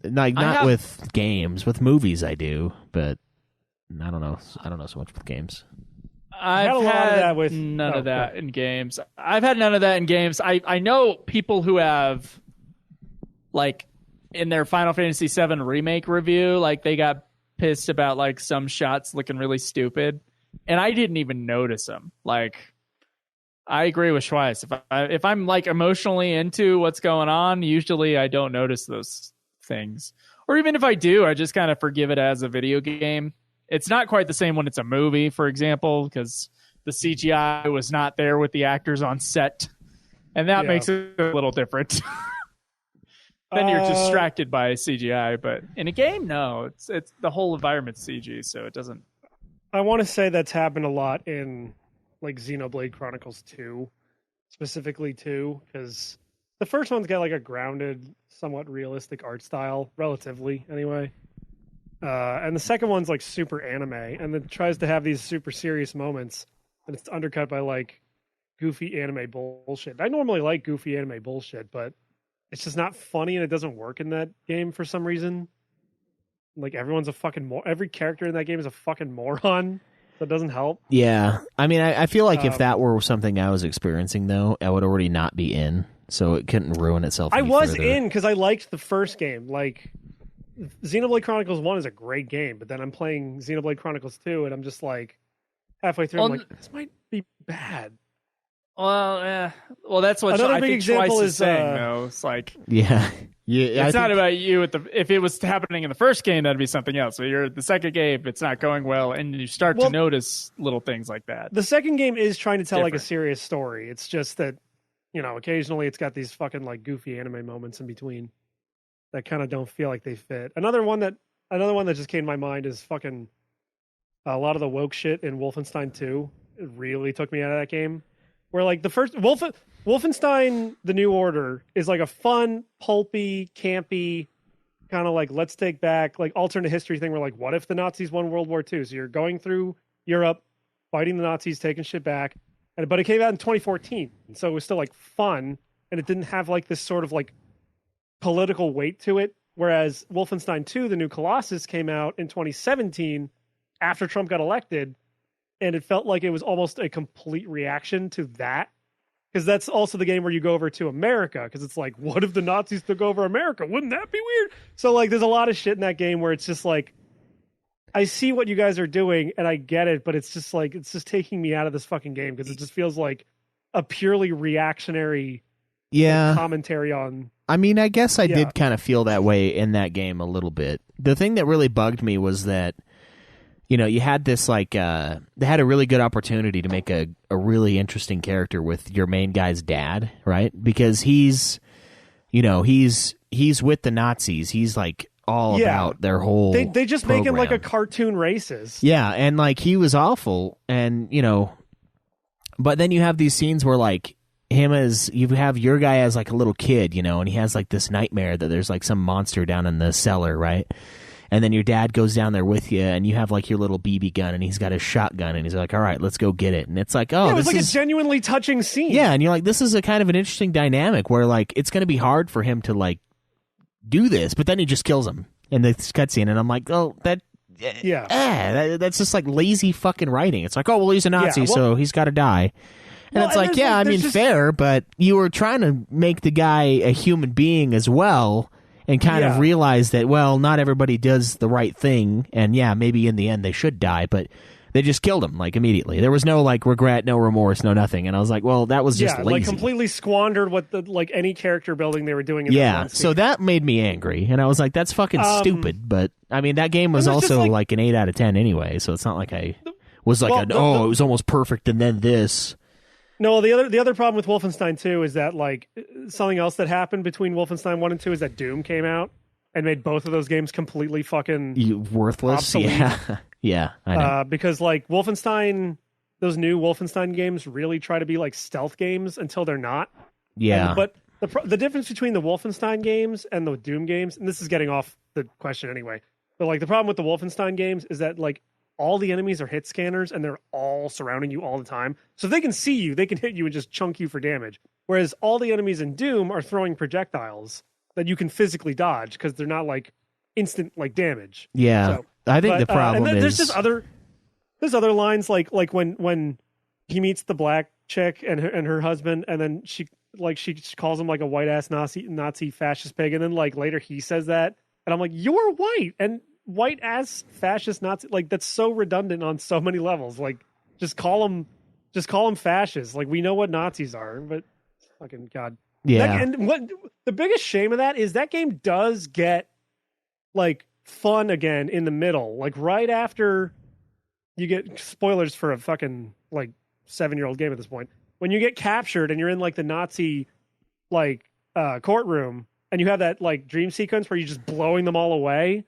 Like, not with games. With movies I do, but I don't know so much with games. I've had none of that in games. I've had none of that in games. I know people who have, like, in their Final Fantasy VII Remake review, like, they got pissed about, like, some shots looking really stupid, and I didn't even notice them. Like, I agree with Schweiss. If I'm, like, emotionally into what's going on, usually I don't notice those things. Or even if I do, I just kind of forgive it as a video game. It's not quite the same when it's a movie, for example, because the CGI was not there with the actors on set, and that makes it a little different. Then you're distracted by CGI, but in a game, no, it's the whole environment's CG, so it doesn't. I want to say that's happened a lot in, like, Xenoblade Chronicles 2, specifically 2, because the first one's got, like, a grounded, somewhat realistic art style, relatively, anyway. And the second one's, like, super anime, and then tries to have these super serious moments, and it's undercut by, like, goofy anime bullshit. I normally like goofy anime bullshit, but it's just not funny, and it doesn't work in that game for some reason. Like, everyone's a fucking every character in that game is a fucking moron. That doesn't help. Yeah. I mean, I feel like if that were something I was experiencing, though, I would already not be in, so it couldn't ruin itself any was further. in because I liked the first game. Like, Xenoblade Chronicles 1 is a great game, but then I'm playing Xenoblade Chronicles 2, and I'm just like, halfway through, I'm like, this might be bad. Well, that's what another I big think example Schweiss is saying, though. It's like, yeah. It's not about you. If it was happening in the first game, that'd be something else. So you're the second game, it's not going well, and you start to notice little things like that. The second game is trying to tell like a serious story. It's just that, occasionally it's got these fucking like goofy anime moments in between that kind of don't feel like they fit. Another one that just came to my mind is fucking a lot of the woke shit in Wolfenstein 2. It really took me out of that game. Where like the first Wolfenstein The New Order is like a fun, pulpy, campy, kind of like let's take back, like alternate history thing where like what if the Nazis won World War II? So you're going through Europe, fighting the Nazis, taking shit back. But it came out in 2014. So it was still like fun, and it didn't have like this sort of like political weight to it. Whereas Wolfenstein 2, The New Colossus, came out in 2017 after Trump got elected. And it felt like it was almost a complete reaction to that. Because that's also the game where you go over to America. Because it's like, what if the Nazis took over America? Wouldn't that be weird? So, like, there's a lot of shit in that game where it's just like, I see what you guys are doing, and I get it, but it's just like, it's just taking me out of this fucking game. Because it just feels like a purely reactionary commentary on... I mean, I guess I did kind of feel that way in that game a little bit. The thing that really bugged me was that you had this like they had a really good opportunity to make a really interesting character with your main guy's dad, right? Because he's with the Nazis. He's like all about their whole They just program. make him like a cartoon racist. Yeah, and like he was awful, and but then you have these scenes where like him as you have your guy as like a little kid, you know, and he has like this nightmare that there's like some monster down in the cellar, right? And then your dad goes down there with you, and you have like your little BB gun, and he's got his shotgun, and he's like, all right, let's go get it. And it's like, oh, it was this like is a genuinely touching scene. yeah, and you're like, this is a kind of an interesting dynamic where like it's going to be hard for him to like do this, but then he just kills him in the cutscene, and I'm like, oh, that's just like lazy fucking writing. It's like, oh, well, he's a Nazi, so he's got to die. And it's like, yeah, I mean, fair, but you were trying to make the guy a human being as well, and kind of realize that, well, not everybody does the right thing, and yeah, maybe in the end they should die, but they just killed him, like, immediately. There was no, like, regret, no remorse, no nothing, and I was like, well, that was just lazy. Like, completely squandered what the, like, any character building they were doing in that one scene. So that made me angry, and I was like, that's fucking stupid, but, I mean, that game was also, like, an 8 out of 10 anyway, so it's not like I was like, it was almost perfect, and then this... No, the other problem with Wolfenstein 2 is that, like, something else that happened between Wolfenstein 1 and 2 is that Doom came out and made both of those games completely fucking worthless. Obsolete. Yeah, I know. Because, like, Wolfenstein, those new Wolfenstein games really try to be like stealth games until they're not. Yeah. But the difference between the Wolfenstein games and the Doom games, and this is getting off the question anyway, but, like, the problem with the Wolfenstein games is that, like, all the enemies are hit scanners, and they're all surrounding you all the time. So if they can see you, they can hit you and just chunk you for damage. Whereas all the enemies in Doom are throwing projectiles that you can physically dodge because they're not like instant like damage. Yeah, so, I think the problem and is there's other lines like when he meets the black chick and her husband, and then she calls him like a white ass Nazi fascist pig, and then like later he says that, and I'm like, you're white and white ass fascist Nazi, like that's so redundant on so many levels. Like just call them fascists. Like we know what Nazis are, but fucking God. Yeah. And what the biggest shame of that is that game does get like fun again in the middle, like right after you get spoilers for a fucking like 7-year-old game at this point. When you get captured and you're in like the Nazi like courtroom, and you have that like dream sequence where you're just blowing them all away.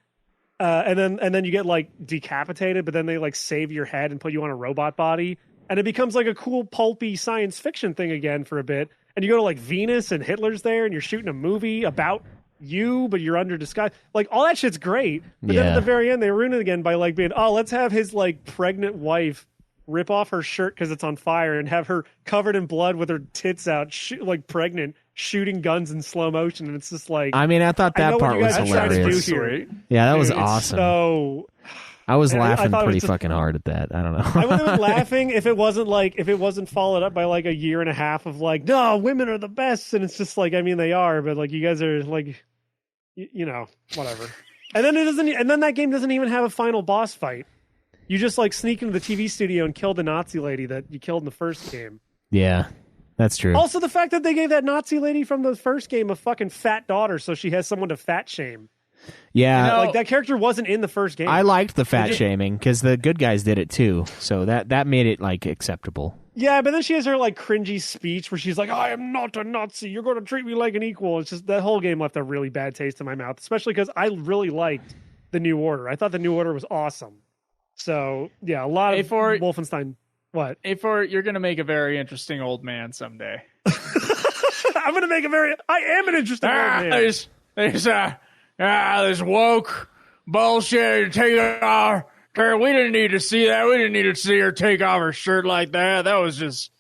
And then you get like decapitated, but then they like save your head and put you on a robot body, and it becomes like a cool pulpy science fiction thing again for a bit. And you go to like Venus, and Hitler's there, and you're shooting a movie about you, but you're under disguise. Like all that shit's great, but then at the very end they ruin it again by like being, oh, let's have his like pregnant wife rip off her shirt because it's on fire and have her covered in blood with her tits out, like pregnant, shooting guns in slow motion. And it's just like, I mean, I thought that part was hilarious. Yeah, that was awesome. So I was laughing pretty fucking hard at that. I don't know. I would have been laughing if it wasn't followed up by like a year and a half of like, no, women are the best. And it's just like, I mean, they are, but like you guys are like, you know, whatever. And then that game doesn't even have a final boss fight. You just like sneak into the TV studio and kill the Nazi lady that you killed in the first game. Yeah, that's true. Also, the fact that they gave that Nazi lady from the first game a fucking fat daughter, so she has someone to fat shame. Yeah, you know, like that character wasn't in the first game. I liked the fat shaming because the good guys did it too, so that made it like acceptable. Yeah, but then she has her like cringy speech where she's like, "I am not a Nazi. You're going to treat me like an equal." It's just that whole game left a really bad taste in my mouth, especially because I really liked the New Order. I thought the New Order was awesome. So yeah, a lot of Wolfenstein. What? A4, you're going to make a very interesting old man someday. I'm going to make I am an interesting old man. This woke bullshit. Take it off. We didn't need to see that. We didn't need to see her take off her shirt like that. That was just.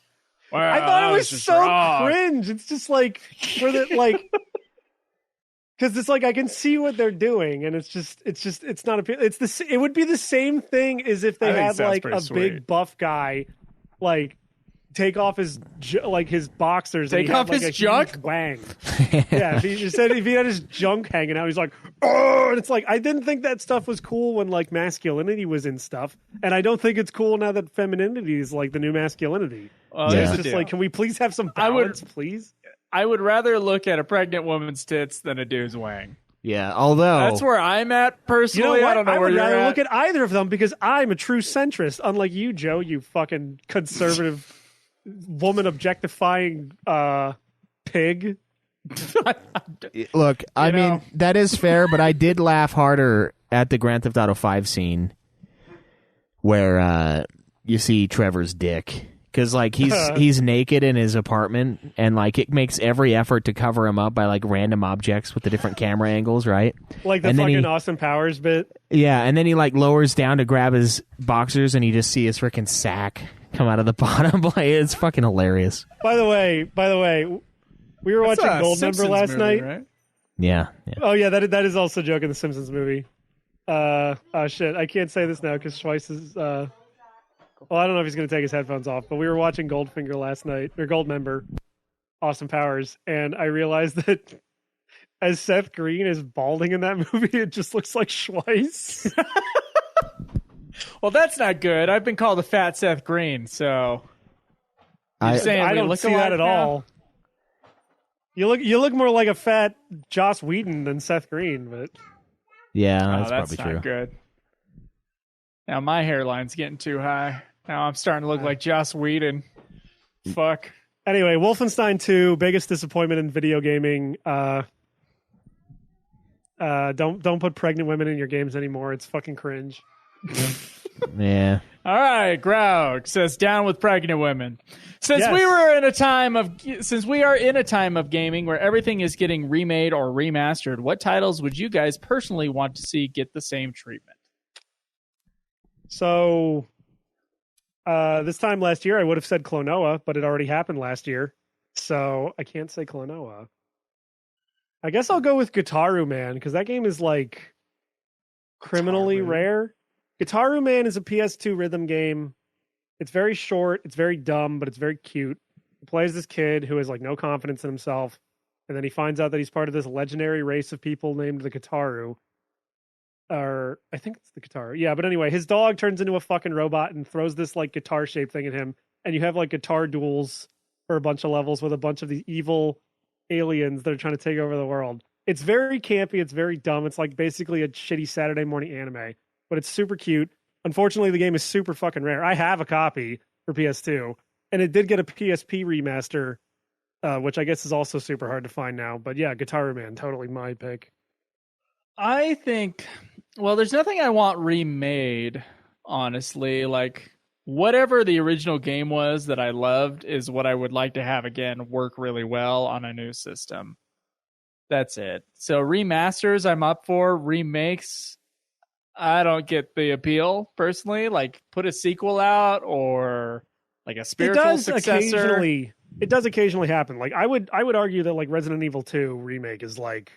Wow, I thought it was so wrong. cringe. It's just like for the like. Because it's like I can see what they're doing, and it's not it would be the same thing as if they had like a big buff guy, like take off his boxers, take and off had, like, his junk, wang. Yeah, if he had his junk hanging out, he's like, oh, and it's like I didn't think that stuff was cool when like masculinity was in stuff, and I don't think it's cool now that femininity is like the new masculinity. It's just like, can we please have some balance, please? I would rather look at a pregnant woman's tits than a dude's wang. Yeah, although that's where I'm at personally. You know what? I don't know I where would you're rather at. look at either of them because I'm a true centrist, unlike you, Joe. You fucking conservative woman objectifying pig. Look, I mean that is fair, but I did laugh harder at the Grand Theft Auto 5 scene where you see Trevor's dick. because like he's naked in his apartment, and like it makes every effort to cover him up by like random objects with the different camera angles, right? Like the And then fucking Austin Powers bit. Yeah, and then he like lowers down to grab his boxers, and you just see his freaking sack come out of the bottom. Like, it's fucking hilarious. By the way, we were watching Goldmember Simpsons last movie, night. right? Yeah. Oh yeah, that is also a joke in the Simpsons movie. Oh shit, I can't say this now because Schweiss is. Well, I don't know if he's going to take his headphones off, but we were watching Goldfinger last night, or Goldmember, Austin Powers, and I realized that as Seth Green is balding in that movie, it just looks like Schweiss. Well, that's not good. I've been called a fat Seth Green, so you're saying I we don't look see that alike at now? all. You look more like a fat Joss Whedon than Seth Green, but Yeah, Oh, that's that's probably not true. good. Now my hairline's getting too high. Now I'm starting to look like Joss Whedon. Fuck. anyway, Wolfenstein 2, biggest disappointment in video gaming. Don't put pregnant women in your games anymore. It's fucking cringe. Yeah. All right, Graug says down with pregnant women. Since Yes. we are in a time of gaming where everything is getting remade or remastered, what titles would you guys personally want to see get the same treatment? So, this time last year, I would have said Klonoa, but it already happened last year, so I can't say Klonoa. I guess I'll go with Guitaru Man because that game is like criminally Guitaru. rare. Guitaru Man is a PS2 rhythm game. It's very short, it's very dumb, but it's very cute. He plays this kid who has like no confidence in himself, and then he finds out that he's part of this legendary race of people named the Guitaru. Or I think it's the guitar. Yeah, but anyway, his dog turns into a fucking robot and throws this like guitar shaped thing at him, and you have like guitar duels for a bunch of levels with a bunch of these evil aliens that are trying to take over the world. It's very campy, it's very dumb. It's like basically a shitty Saturday morning anime, but it's super cute. Unfortunately, the game is super fucking rare. I have a copy for PS2, and it did get a PSP remaster, which I guess is also super hard to find now. But yeah, Guitar Man, totally my pick. I think, well, there's nothing I want remade, honestly. Like, whatever the original game was that I loved is what I would like to have again work really well on a new system. That's it. So remasters, I'm up for. Remakes, I don't get the appeal, personally. Like, put a sequel out or like a spiritual successor. It does occasionally happen. Like, I would argue that like Resident Evil 2 remake is like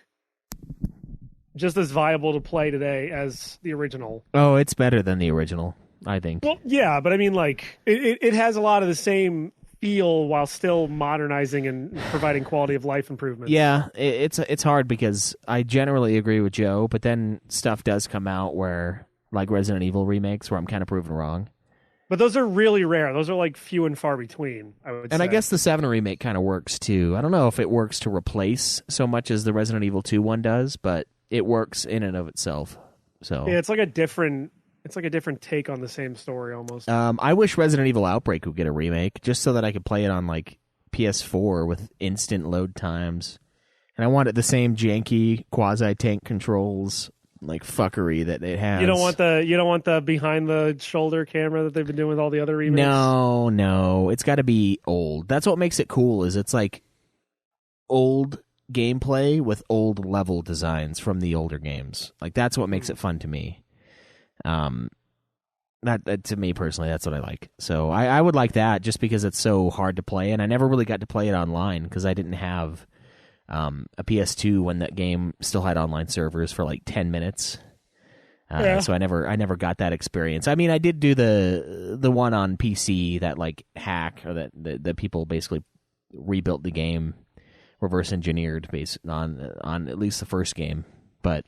just as viable to play today as the original. Oh, it's better than the original, I think. Well, yeah, but I mean, like, it has a lot of the same feel while still modernizing and providing quality of life improvements. Yeah, it's hard because I generally agree with Joe, but then stuff does come out where, like Resident Evil remakes, where I'm kind of proven wrong. But those are really rare. Those are like few and far between, I would say. And I guess the 7 remake kind of works too. I don't know if it works to replace so much as the Resident Evil 2 one does, but it works in and of itself. So yeah, it's like a different take on the same story almost. I wish Resident Evil Outbreak would get a remake just so that I could play it on like PS4 with instant load times. And I wanted the same janky quasi tank controls like fuckery that it has. You don't want the behind the shoulder camera that they've been doing with all the other remakes. No, it's got to be old. That's what makes it cool. Is it's like old gameplay with old level designs from the older games. Like that's what makes it fun to me. That to me personally, that's what I like. So I would like that just because it's so hard to play, and I never really got to play it online because I didn't have a PS2 when that game still had online servers for like 10 minutes. So I never got that experience. I mean, I did do the one on PC, that like hack, or that people basically rebuilt the game, reverse engineered based on at least the first game. But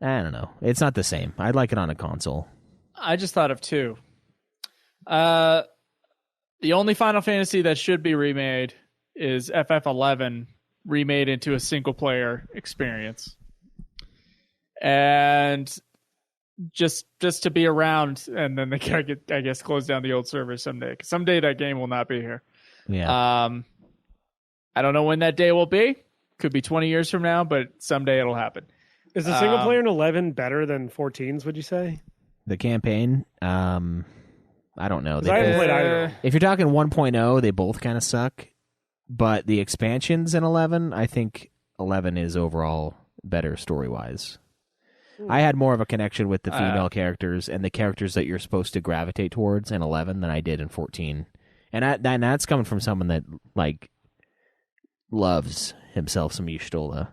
I don't know. It's not the same. I'd like it on a console. I just thought of 2. The only Final Fantasy that should be remade is FF11, remade into a single player experience. And just to be around, and then they gotta get, I guess, close down the old servers someday. 'Cause someday that game will not be here. Yeah. I don't know when that day will be. Could be 20 years from now, but someday it'll happen. Is the single player in 11 better than 14's, would you say? The campaign, I I don't know. 'Cause I haven't played either. of them. If you're talking 1.0, they both kind of suck. But the expansions in 11, I think 11 is overall better story-wise. I had more of a connection with the female characters and the characters that you're supposed to gravitate towards in 11 than I did in 14. And that's coming from someone that, like, loves himself some Y'shtola.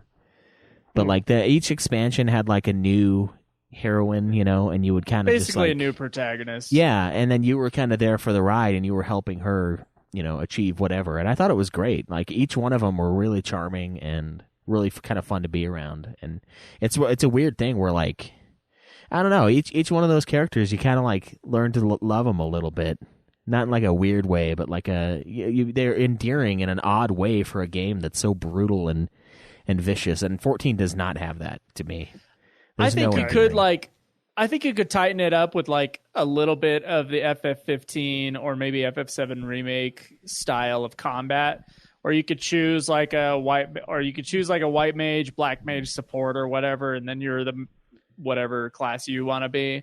But, like, each expansion had, like, a new heroine, you know, and you would kind of Basically just, like, a new protagonist. yeah, and then you were kind of there for the ride, and you were helping her, you know, achieve whatever. And I thought it was great. Like, each one of them were really charming and really kind of fun to be around. And it's a weird thing where, like, I don't know, each one of those characters, you kind of, like, learn to love them a little bit. Not in, like, a weird way, but, like, they're endearing in an odd way for a game that's so brutal and vicious. And 14 does not have that, to me. I There's think no you could, endearing. like, I think you could tighten it up with, like, a little bit of the FF15 or maybe FF7 remake style of combat, or you could choose like a white mage, black mage support or whatever, and then you're the whatever class you want to be,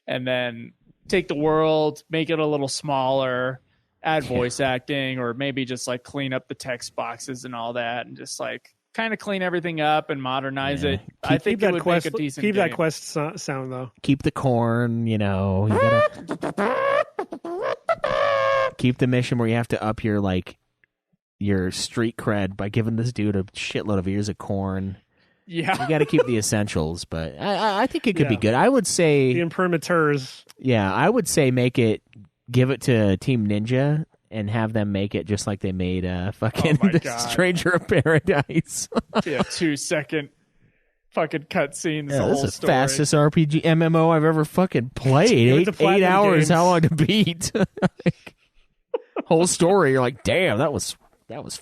and then take the world, make it a little smaller, add voice acting, or maybe just like clean up the text boxes and all that, and just like kind of clean everything up and modernize it. I think it would make a decent Keep game. that quest sound though. Keep the corn, you know. You gotta keep the mission where you have to up your, like, your street cred by giving this dude a shitload of ears of corn. Yeah. You got to keep the essentials, but I think it could be Yeah. good. I would say, The imprimaturs. yeah, I would say give it to Team Ninja and have them make it just like they made fucking Oh my the God. Stranger of Paradise. Yeah, 2-second fucking cutscenes. Yeah, the this whole is the story. fastest RPG MMO I've ever fucking played. Give it to Eight Platinum hours, Games. how long to beat? Like, whole story, you're like, damn, that was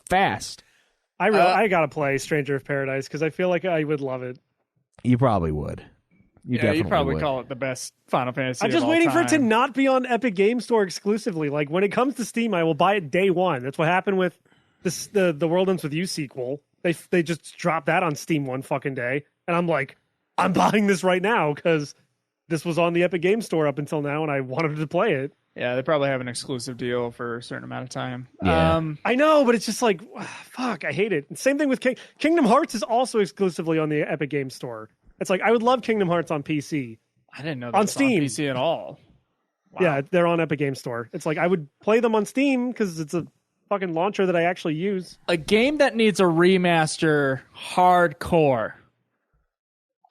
fast. I gotta play Stranger of Paradise because I feel like I would love it. You probably would. You Yeah, definitely you'd probably would. call it the best Final Fantasy. I'm just of all waiting for it to time. not be on Epic Game Store exclusively. Like when it comes to Steam, I will buy it day one. That's what happened with the World Ends With You sequel. They just dropped that on Steam one fucking day, and I'm like, I'm buying this right now because this was on the Epic Game Store up until now, and I wanted to play it. Yeah, they probably have an exclusive deal for a certain amount of time. Yeah. I know, but it's just like, fuck, I hate it. Same thing with Kingdom Hearts is also exclusively on the Epic Game Store. It's like I would love Kingdom Hearts on PC. I didn't know that On was Steam. on PC at all. Wow. Yeah, they're on Epic Game Store. It's like I would play them on Steam because it's a fucking launcher that I actually use. A game that needs a remaster hardcore.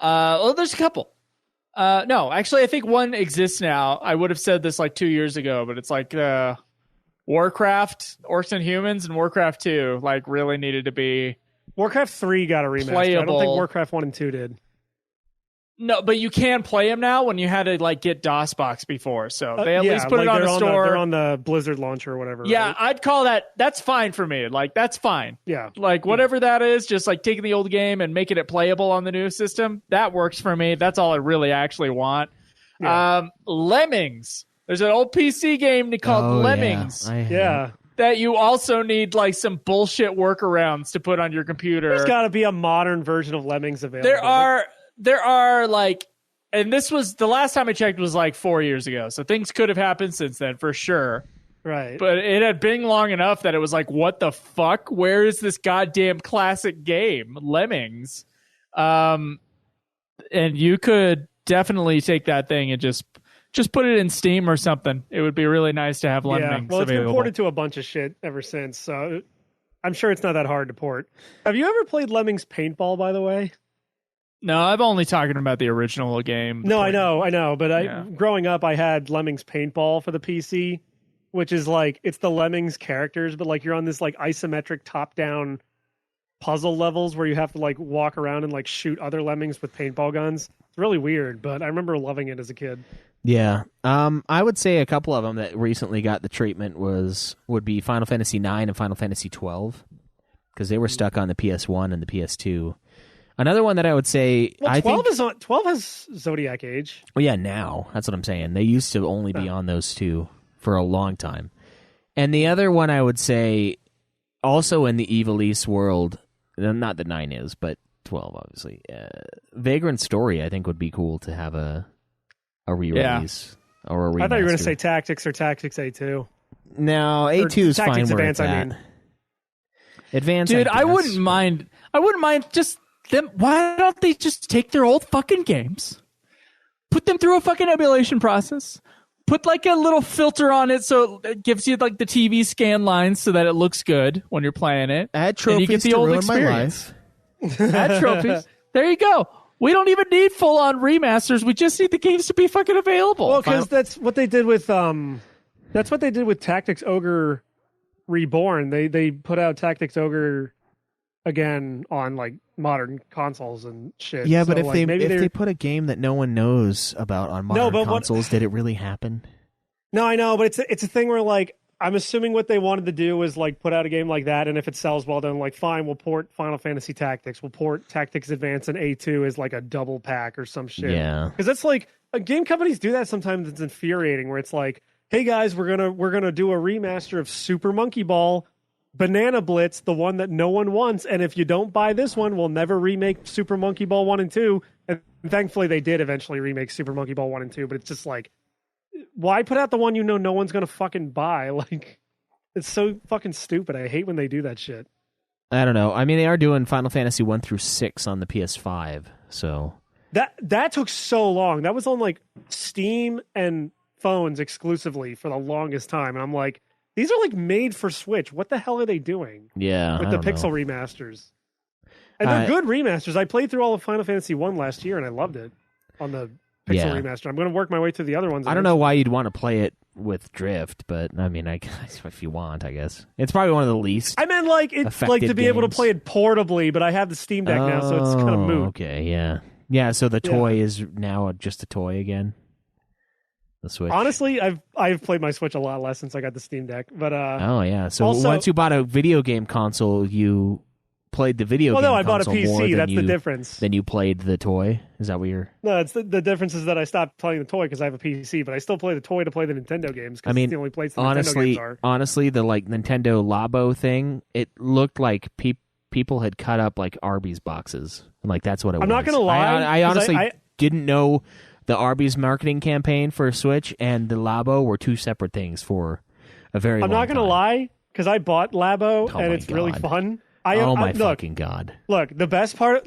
Well, there's a couple. No, actually, I think one exists now. I would have said this like 2 years ago, but it's like Warcraft, Orcs and Humans, and Warcraft 2 like really needed to be. Warcraft 3 got a remaster. I don't Playable. think Warcraft 1 and 2 did. No, but you can play them now when you had to like get DOSBox before, so they at Yeah, least put it like, on the they're store. they're on the Blizzard launcher or whatever. Yeah, right? I'd call that's fine for me. Like that's fine. Yeah. Like whatever that is, just like taking the old game and making it playable on the new system, that works for me. That's all I really actually want. Yeah. Lemmings. There's an old PC game called Oh, Lemmings Yeah. that you also need like some bullshit workarounds to put on your computer. There's got to be a modern version of Lemmings available. There are like, and this was the last time I checked was like 4 years ago. So things could have happened since then for sure. Right. But it had been long enough that it was like, what the fuck? Where is this goddamn classic game, Lemmings? And you could definitely take that thing and just put it in Steam or something. It would be really nice to have Lemmings Well, it's been available. ported to a bunch of shit ever since, so I'm sure it's not that hard to port. Have you ever played Lemmings Paintball, by the way? No, I'm only talking about the original game. No, I know. But Yeah. growing up, I had Lemmings Paintball for the PC, which is like, it's the Lemmings characters, but like you're on this like isometric top-down puzzle levels where you have to like walk around and like shoot other lemmings with paintball guns. It's really weird, but I remember loving it as a kid. Yeah. I would say a couple of them that recently got the treatment would be Final Fantasy IX and Final Fantasy XII, because they were stuck on the PS1 and the PS2. Another one that I would say, Well, I 12 think, 12 has Zodiac Age. well, yeah, now that's what I'm saying. They used to only be on those two for a long time. And the other one I would say, also in the Evil East world, not that 9 is, but 12 obviously. Vagrant Story, I think, would be cool to have a re-release. or a remaster. I thought you were going to say Tactics or Tactics A2. No, A2 is fine Tactics where Advance, it's I at. mean. Dude, Advance, guess. I wouldn't mind just them. Why don't they just take their old fucking games, put them through a fucking emulation process, put like a little filter on it so it gives you like the TV scan lines so that it looks good when you're playing it. Add and you trophies get the to old ruin my experience. life. Add trophies. There you go. We don't even need full on remasters. We just need the games to be fucking available. Well, because that's what they did with Tactics Ogre Reborn. They put out Tactics Ogre again on like modern consoles and shit. Yeah, but So, if like, they put a game that no one knows about on modern consoles, did it really happen? No, I know, but it's a thing where like I'm assuming what they wanted to do was like put out a game like that, and if it sells well, then like fine, we'll port Final Fantasy Tactics, we'll port Tactics Advance and A2 as like a double pack or some shit. Yeah, because that's like game companies do that sometimes. It's infuriating where it's like, hey guys, we're gonna do a remaster of Super Monkey Ball, Banana Blitz, the one that no one wants, and if you don't buy this one, we'll never remake Super Monkey Ball 1 and 2. And thankfully, they did eventually remake Super Monkey Ball 1 and 2, but it's just like, why put out the one you know no one's gonna fucking buy? Like, it's so fucking stupid. I hate when they do that shit. I don't know. I mean, they are doing Final Fantasy 1 through 6 on the PS5, so that took so long. That was on like Steam and phones exclusively for the longest time, and I'm like, these are like made for Switch. What the hell are they doing? Yeah, with the Pixel remasters, and they're good remasters. I played through all of Final Fantasy 1 last year, and I loved it on the Pixel remaster. I'm going to work my way through the other ones. I don't know why you'd want to play it with Drift, but I mean, I guess if you want, I guess it's probably one of the least. I meant like it's like to be able to play it portably, but I have the Steam Deck now, so it's kind of moot. Okay, yeah. So the toy is now just a toy again. The Switch. Honestly, I've played my Switch a lot less since I got the Steam Deck. But oh yeah, so also, once you bought a video game console, you played the video game no, I bought a console more PC. than That's the difference. Then you played the toy. Is that what you're? No, it's the difference is that I stopped playing the toy because I have a PC, but I still play the toy to play the Nintendo games. I mean, it's the only place the Nintendo games are. Honestly, the like Nintendo Labo thing, it looked like people had cut up like Arby's boxes. Like that's what it was. I'm not gonna lie. I honestly didn't know the Arby's marketing campaign for Switch and the Labo were two separate things for a very long time. I'm not gonna lie because I bought Labo and it's really fun. Fucking God. Look, the best part,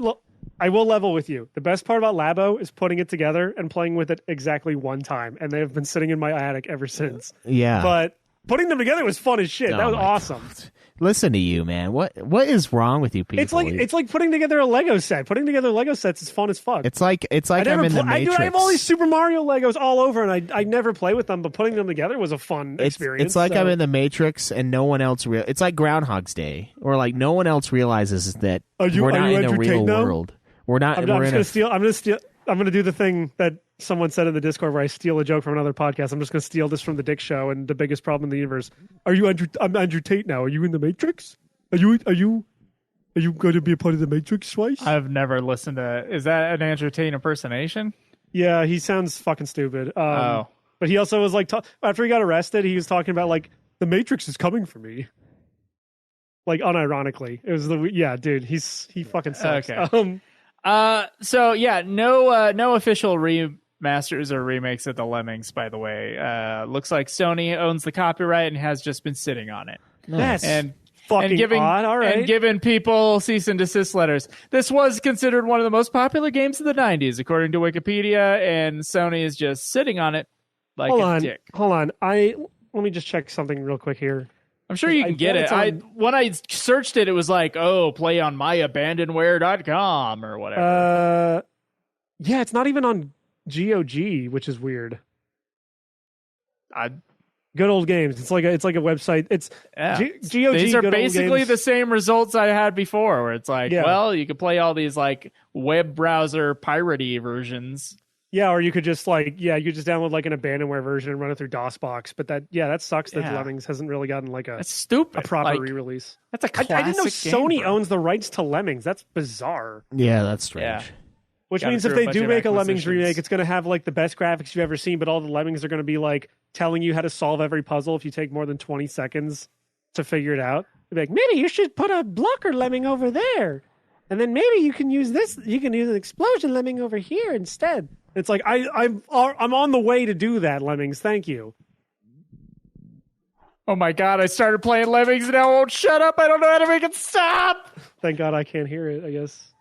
I will level with you. The best part about Labo is putting it together and playing with it exactly one time. And they have been sitting in my attic ever since. Yeah. But putting them together was fun as shit. That was awesome. God. Listen to you, man. What is wrong with you people? It's like putting together a Lego set. Putting together Lego sets is fun as fuck. It's like I'm in the Matrix. I have all these Super Mario Legos all over, and I never play with them, but putting them together was a fun experience. It's like I'm in the Matrix, and no one else it's like Groundhog's Day, or like no one else realizes that we're not in the real world. We're not. I'm gonna do the thing that someone said in the Discord where I steal a joke from another podcast. I'm just going to steal this from the Dick Show and the biggest problem in the universe. I'm Andrew Tate now. Are you in the Matrix? Are you going to be a part of the Matrix twice? I've never listened to. Is that an Andrew Tate impersonation? Yeah, he sounds fucking stupid. But he also was like, after he got arrested, he was talking about like the Matrix is coming for me. Like unironically, it was dude. He fucking sucks. Okay. So yeah, no official remasters or remakes of the Lemmings, by the way. Looks like Sony owns the copyright and has just been sitting on it. That's and giving odd. All right. And giving people cease and desist letters. This was considered one of the most popular games of the 90s, according to Wikipedia, and Sony is just sitting on it like a dick. Hold on. Let me just check something real quick here. I'm sure you can get it. When I searched it, it was like, play on myabandonware.com or whatever. Yeah, it's not even on GOG, which is weird. Good old games. It's like a website. It's GOG. These are good basically old games. the same results I had before, where it's like, you could play all these like web browser piratey versions. Yeah, or you could just you could just download like an abandonware version and run it through DOSBox. But that sucks that Lemmings hasn't really gotten like that's stupid. a proper re-release. That's a classic I didn't know Sony game, owns the rights to Lemmings. That's bizarre. Yeah, that's strange. Yeah. Which means if they do make a Lemmings remake, it's going to have like the best graphics you've ever seen, but all the Lemmings are going to be like telling you how to solve every puzzle if you take more than 20 seconds to figure it out. They'll be like, maybe you should put a blocker lemming over there. And then maybe you can use this. You can use an explosion lemming over here instead. It's like I'm on the way to do that, Lemmings. Thank you. Oh my god, I started playing Lemmings and now it won't shut up. I don't know how to make it stop. Thank God I can't hear it, I guess.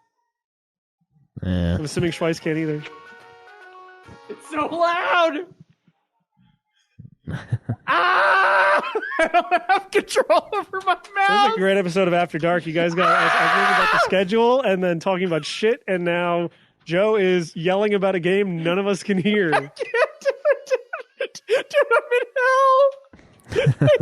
Yeah. I'm assuming Schweiss can't either. It's so loud. I don't have control over my This mouth. is a great episode of After Dark. You guys got arguing about the schedule and then talking about shit, and now Joe is yelling about a game none of us can hear. I can't do it. Dude, I'm in hell. Dude, I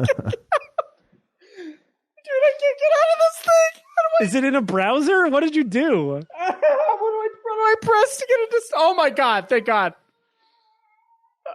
can't get out of this thing. Is it in a browser? What did you do? What do I press to get it to... Oh my god, thank God.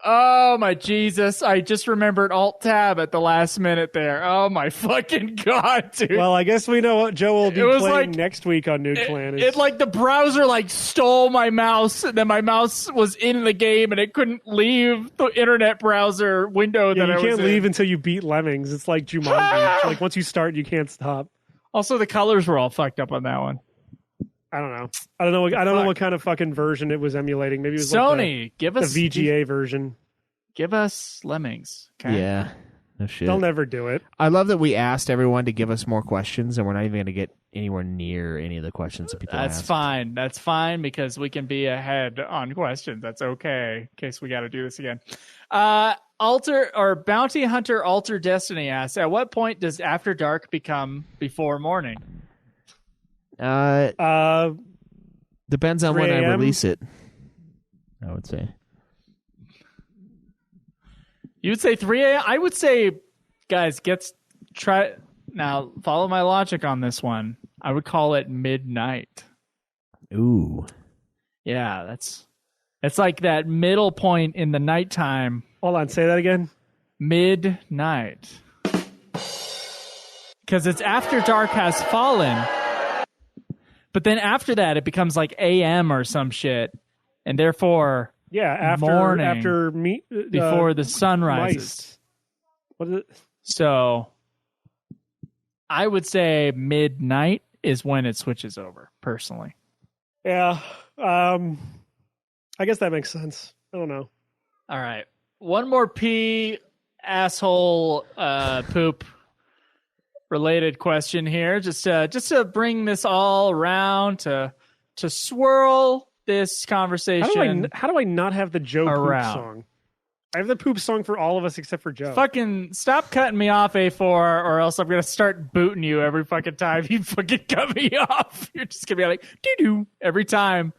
Oh my Jesus. I just remembered Alt-Tab at the last minute there. Oh my fucking god, dude. Well, I guess we know what Joe will be playing like, next week on Nude Clan. It like the browser like stole my mouse, and then my mouse was in the game and it couldn't leave the internet browser window that I was in. You can't leave until you beat Lemmings. It's like Jumanji. Like once you start, you can't stop. Also, the colors were all fucked up on that one. I don't know. I don't know what kind of fucking version it was emulating. Maybe it was Sony, like give us the VGA version. Give us Lemmings. Okay? Yeah. No shit. They'll never do it. I love that we asked everyone to give us more questions, and we're not even going to get anywhere near any of the questions that people That's asked. fine. That's fine because we can be ahead on questions. That's okay in case we got to do this again. Bounty Hunter Alter Destiny asks, at what point does After Dark become before morning? Depends on when 3 I a.m.? release it, I would say. You would say 3 a.m.? I would say, guys, try now. Follow my logic on this one. I would call it midnight. Ooh. Yeah, it's like that middle point in the nighttime. Hold on, say that again. Midnight. Because it's after dark has fallen. But then after that, it becomes like AM or some shit. And therefore, Yeah, morning before the sun rises. Mice. What is it? So I would say midnight is when it switches over, personally. Yeah. I guess that makes sense. I don't know. All right. One more pee asshole poop related question here. Just to bring this all around to swirl this conversation. How do I not have the Joe around. poop song? I have the poop song for all of us except for Joe. Fucking stop cutting me off, A4, or else I'm gonna start booting you every fucking time you fucking cut me off. You're just gonna be like doo-doo every time.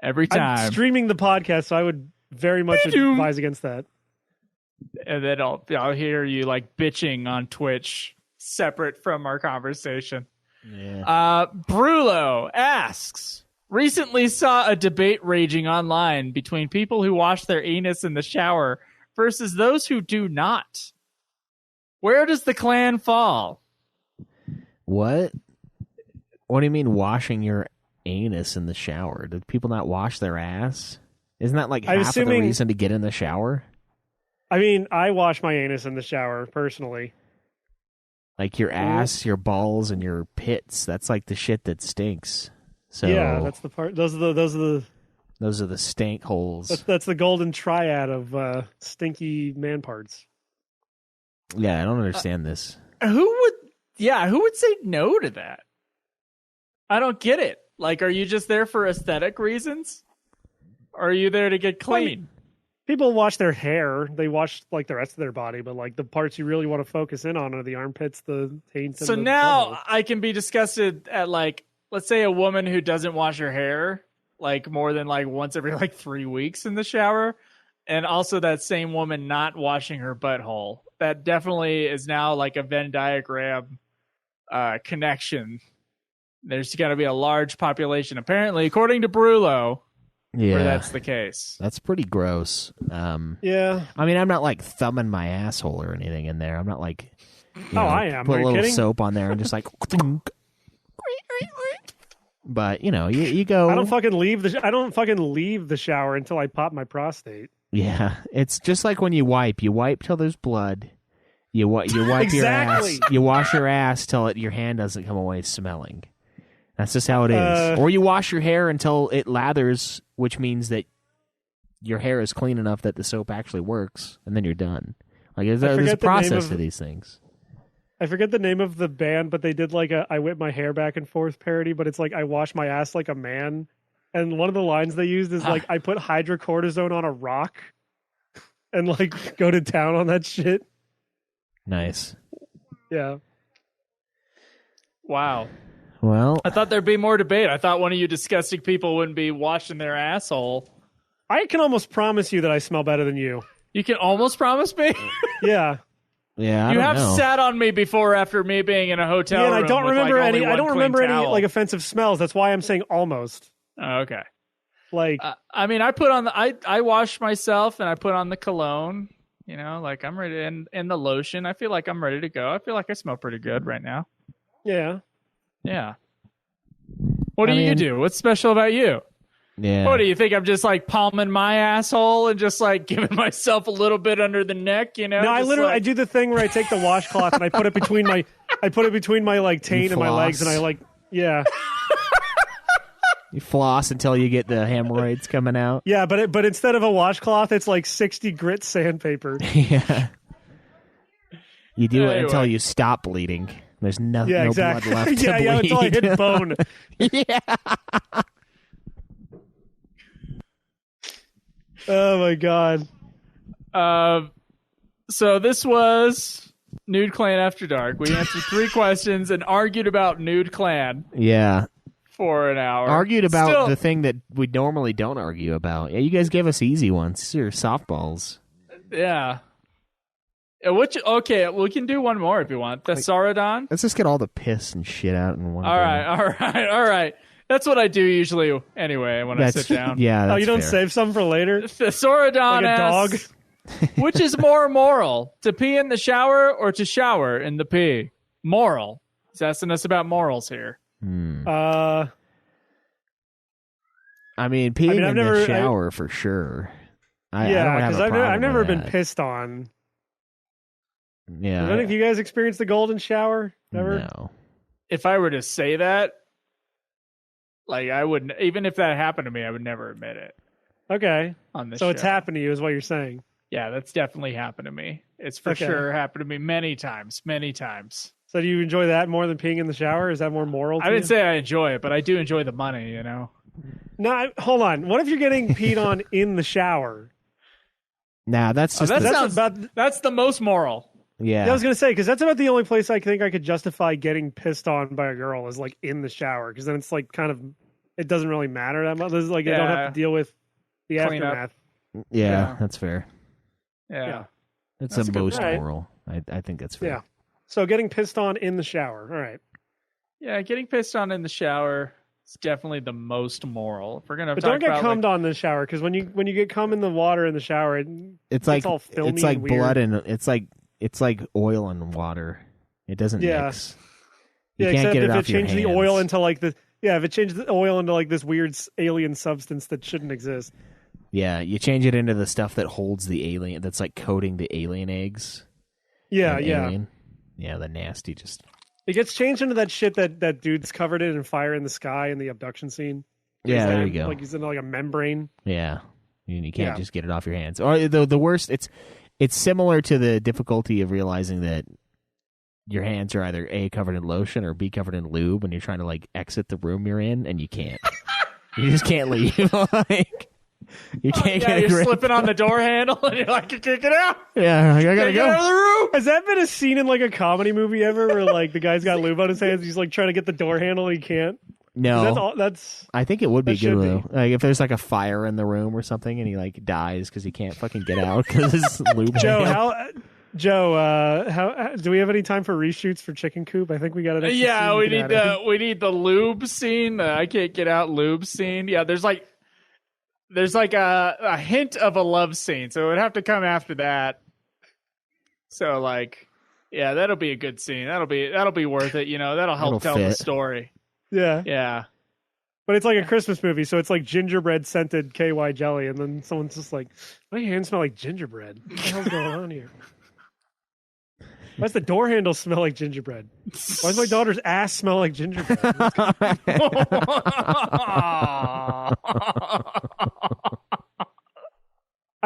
Every time. I'm streaming the podcast, so I would very much Doo-doo. advise against that. And then I'll hear you like bitching on Twitch separate from our conversation. Yeah. Brulo asks, recently saw a debate raging online between people who wash their anus in the shower versus those who do not. Where does the clan fall? What? What do you mean washing your anus in the shower? Did people not wash their ass? Isn't that like half of the reason to get in the shower? I mean, I wash my anus in the shower personally. Like your ass, your balls, and your pits. That's like the shit that stinks. So yeah, that's the part. Those are the stink holes. That's the golden triad of stinky man parts. Yeah, I don't understand this. Who would say no to that? I don't get it. Like, are you just there for aesthetic reasons? Or are you there to get clean? I mean, people wash their hair. They wash like the rest of their body, but like the parts you really want to focus in on are the armpits, the taints. So and the now butthole. I can be disgusted at like, let's say a woman who doesn't wash her hair like more than like once every like 3 weeks in the shower, and also that same woman not washing her butthole. That definitely is now like a Venn diagram connection. There's got to be a large population, apparently, according to Brulo, where that's the case. That's pretty gross. Yeah. I mean, I'm not like thumbing my asshole or anything in there. I'm not like, I am. Put Are a you little kidding? soap on there and just like, but you know, you go. I don't fucking leave the shower until I pop my prostate. Yeah, it's just like when you wipe. You wipe till there's blood. You wipe your Exactly. ass. You wash your ass till your hand doesn't come away smelling. That's just how it is. Uh, Or you wash your hair until it lathers, which means that your hair is clean enough that the soap actually works, and then you're done. Like there's a forget the name process of- to these things. I forget the name of the band, but they did like a I whip my hair back and forth parody, but it's like I wash my ass like a man. And one of the lines they used is like I put hydrocortisone on a rock and like go to town on that shit. Nice. Yeah. Wow. Well, I thought there'd be more debate. I thought one of you disgusting people wouldn't be washing their asshole. I can almost promise you that I smell better than you. You can almost promise me? Yeah. yeah, I You don't have know. sat on me before after me being in a hotel Yeah, and room I don't with, remember like, only any. I one don't clean remember any towel. like offensive smells. That's why I'm saying almost. Oh, okay. Like I mean, I put on the I wash myself and I put on the cologne. You know, like I'm ready, and the lotion. I feel like I'm ready to go. I feel like I smell pretty good right now. yeah. Yeah. What do I you mean- do? What's special about you? Yeah. What do you think? I'm just like palming my asshole and just like giving myself a little bit under the neck, you know? No, I Just literally I like- do the thing where I take the washcloth and I put it between my like taint and my legs, and I floss. like yeah. You floss until you get the hemorrhoids coming out. Yeah, but instead of a washcloth, it's like 60 grit sandpaper. Yeah. You do it Anyway. until you stop bleeding. There's no Yeah, blood exactly. left to yeah, bleed. until I hit bone. Yeah. Oh my god. So this was Nude Clan After Dark. We answered 3 questions and argued about Nude Clan Yeah. for an hour. Argued about Still- the thing that we normally don't argue about. Yeah, you guys gave us easy ones. These are softballs. Yeah. Okay, we can do one more if you want. The Saurodon? Let's just get all the piss and shit out in one All go. right. That's what I do usually anyway when I sit down. Yeah, that's Oh, you don't fair. save some for later? The Saurodon Like a dog? asks, which is more moral, to pee in the shower or to shower in the pee? Moral. He's asking us about morals here. Uh, I mean, peeing I've in never- the shower for sure. I yeah, don't have because a I've problem never with been that. pissed on. Yeah. Have any of you guys experienced the golden shower? Never? No. If I were to say that, like I wouldn't, even if that happened to me, I would never admit it Okay. on this So show. it's happened to you, is what you're saying. Yeah, that's definitely happened to me. It's for Okay. sure happened to me many times. So do you enjoy that more than peeing in the shower? Is that more moral to I didn't you? say I enjoy it, but I do enjoy the money, you know? No, hold on. What if you're getting peed on in the shower? Nah, that's just that the- sounds about. That's the most moral. yeah. I was gonna say, because that's about the only place I think I could justify getting pissed on by a girl is like in the shower, because then it's like kind of it doesn't really matter that much. It's like I don't Yeah. have to deal with the Clean up. aftermath. yeah, Yeah. that's fair. Yeah. That's That's the a good most point. moral. I think that's fair. Yeah. So getting pissed on in the shower. All right. Yeah, getting pissed on in the shower is definitely the most moral. If we're gonna But talk don't get about cummed on in the shower, because when you get cum in the water in the shower, It's like all filmy it's like and weird. blood and it's like oil and water. It doesn't Yeah. mix. You yeah, can't except get it if off it your changed the hands. oil into like the if it changed the oil into like this weird alien substance that shouldn't exist. Yeah, you change it into the stuff that holds the alien. That's like coating the alien eggs. Yeah, and yeah. Alien. Yeah, the nasty. Just It gets changed into that shit that dude's covered in Fire in the Sky in the abduction scene. yeah. There He's you go. Like he's in like a membrane. Yeah, you can't Yeah. just get it off your hands. Or the worst. It's similar to the difficulty of realizing that your hands are either A, covered in lotion, or B, covered in lube when you're trying to like exit the room you're in, and you can't. You just can't leave. Like you can't yeah, get a you're grip. slipping on the door handle and you're like, you can't get out. Yeah, I gotta Can't get out of go. the room. Has that been a scene in like a comedy movie ever where like the guy's got lube on his hands, he's like trying to get the door handle and he can't? No, That's all that's I think it would be That good should though. be. Like if there's like a fire in the room or something, and he like dies because he can't fucking get out because his lube. Joe, hand. how do we have any time for reshoots for Chicken Coop? I think we got an extra Yeah, scene we can need add in. the lube scene. I can't get out lube scene. Yeah, there's like a hint of a love scene, so it would have to come after that. So like, yeah, that'll be a good scene. That'll be worth it. You know, that'll help It'll tell the fit. story. Yeah. Yeah. But it's like a Christmas movie, so it's like gingerbread scented KY jelly, and then someone's just like, my hands smell like gingerbread. What the hell's going on here? Why does the door handle smell like gingerbread? Why does my daughter's ass smell like gingerbread?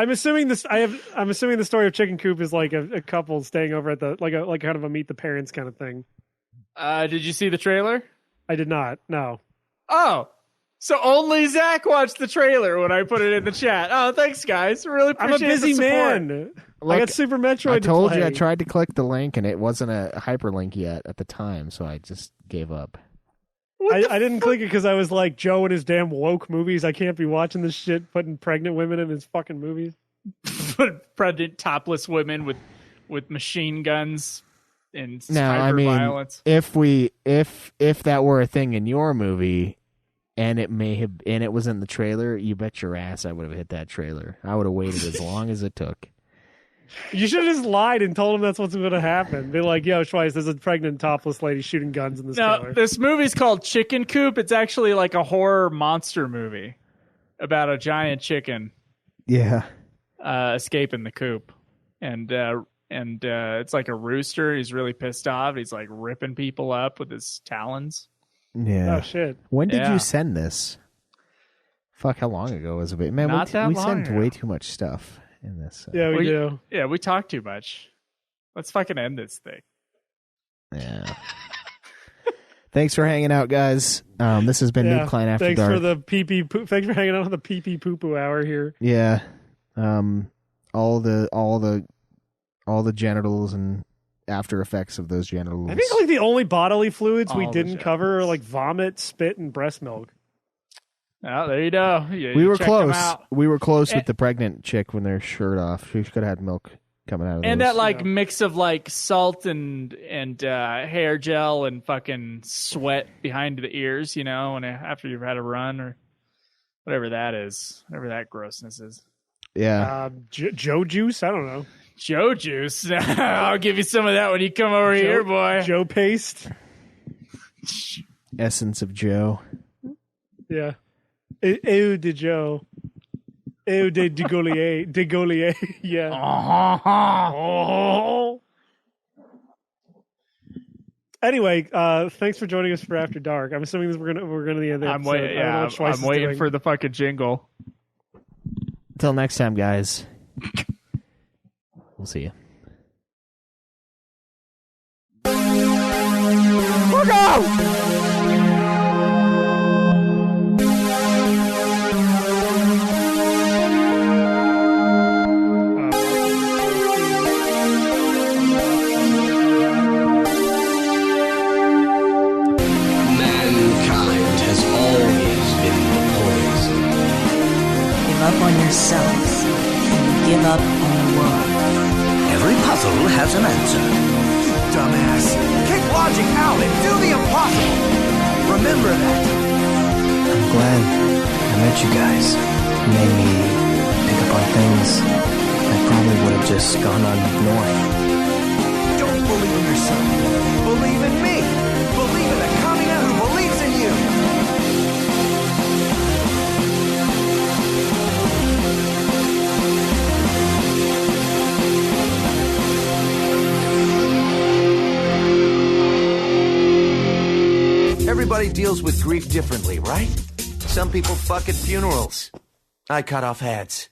I'm assuming this. I'm assuming the story of Chicken Coop is like a couple staying over at the like kind of a meet the parents kind of thing. Did you see the trailer? I did not. No. Oh, so only Zach watched the trailer when I put it in the chat. Oh, thanks, guys. Really I'm a appreciate busy the support. man. Look, I got Super Metroid. I told to play. you I tried to click the link and it wasn't a hyperlink yet at the time, so I just gave up. I didn't click it because I was like, Joe and his damn woke movies. I can't be watching this shit, putting pregnant women in his fucking movies. Pregnant topless women with machine guns and Now, I mean, violence. if that were a thing in your movie, and it was in the trailer, you bet your ass I would have hit that trailer. I would have waited as long as it took. You should have just lied and told him that's what's going to happen. Be like, yo, Schweiss, there's a pregnant topless lady shooting guns in this No, trailer. this movie's called Chicken Coop. It's actually like a horror monster movie about a giant chicken Yeah. escaping the coop, and it's like a rooster. He's really pissed off. He's like ripping people up with his talons. Yeah. Oh, shit. When did Yeah. you send this? Fuck, how long ago was it? Man, Not that we long sent ago. way too much stuff in this. Yeah, we do. Yeah, we talk too much. Let's fucking end this thing. Yeah. Thanks for hanging out, guys. This has been Noob Klein After Thanks Dark. for the pee-pee thanks for hanging out on the pee-pee poo-poo hour here. Yeah. All the genitals and after effects of those genitals. I think like the only bodily fluids we All the didn't cover are genitals. like vomit, spit, and breast milk. Oh, there you go. we were check 'em close. out. We were close And- with the pregnant chick when their shirt off. She could have had milk coming out of And those. that like Yeah. mix of like salt and hair gel and fucking sweat behind the ears, and after you've had a run or whatever that is, whatever that grossness is. Yeah. Joe juice? I don't know. Joe juice. I'll give you some of that when you come over here, boy. Joe paste? Essence of Joe. Yeah. Eau de Joe. Eau de Degolier. Degolier. Yeah. Oh. Anyway, thanks for joining us for After Dark. I'm assuming we're gonna the end of the I'm episode. waiting. I don't know Yeah, what Schweiss I'm is waiting doing. for the fucking jingle. Until next time, guys. We'll see you. Fuck off! Mankind has always been the poison. Give up on yourselves and give up on the world. Every puzzle has an answer. Dumbass. Kick logic out and do the impossible. Remember that. I'm glad I met you guys. You made me pick up on things I probably would have just gone on ignoring. Don't believe in yourself. Believe in me. Believe in a Kamina who believes in you. Everybody deals with grief differently, right? Some people fuck at funerals. I cut off heads.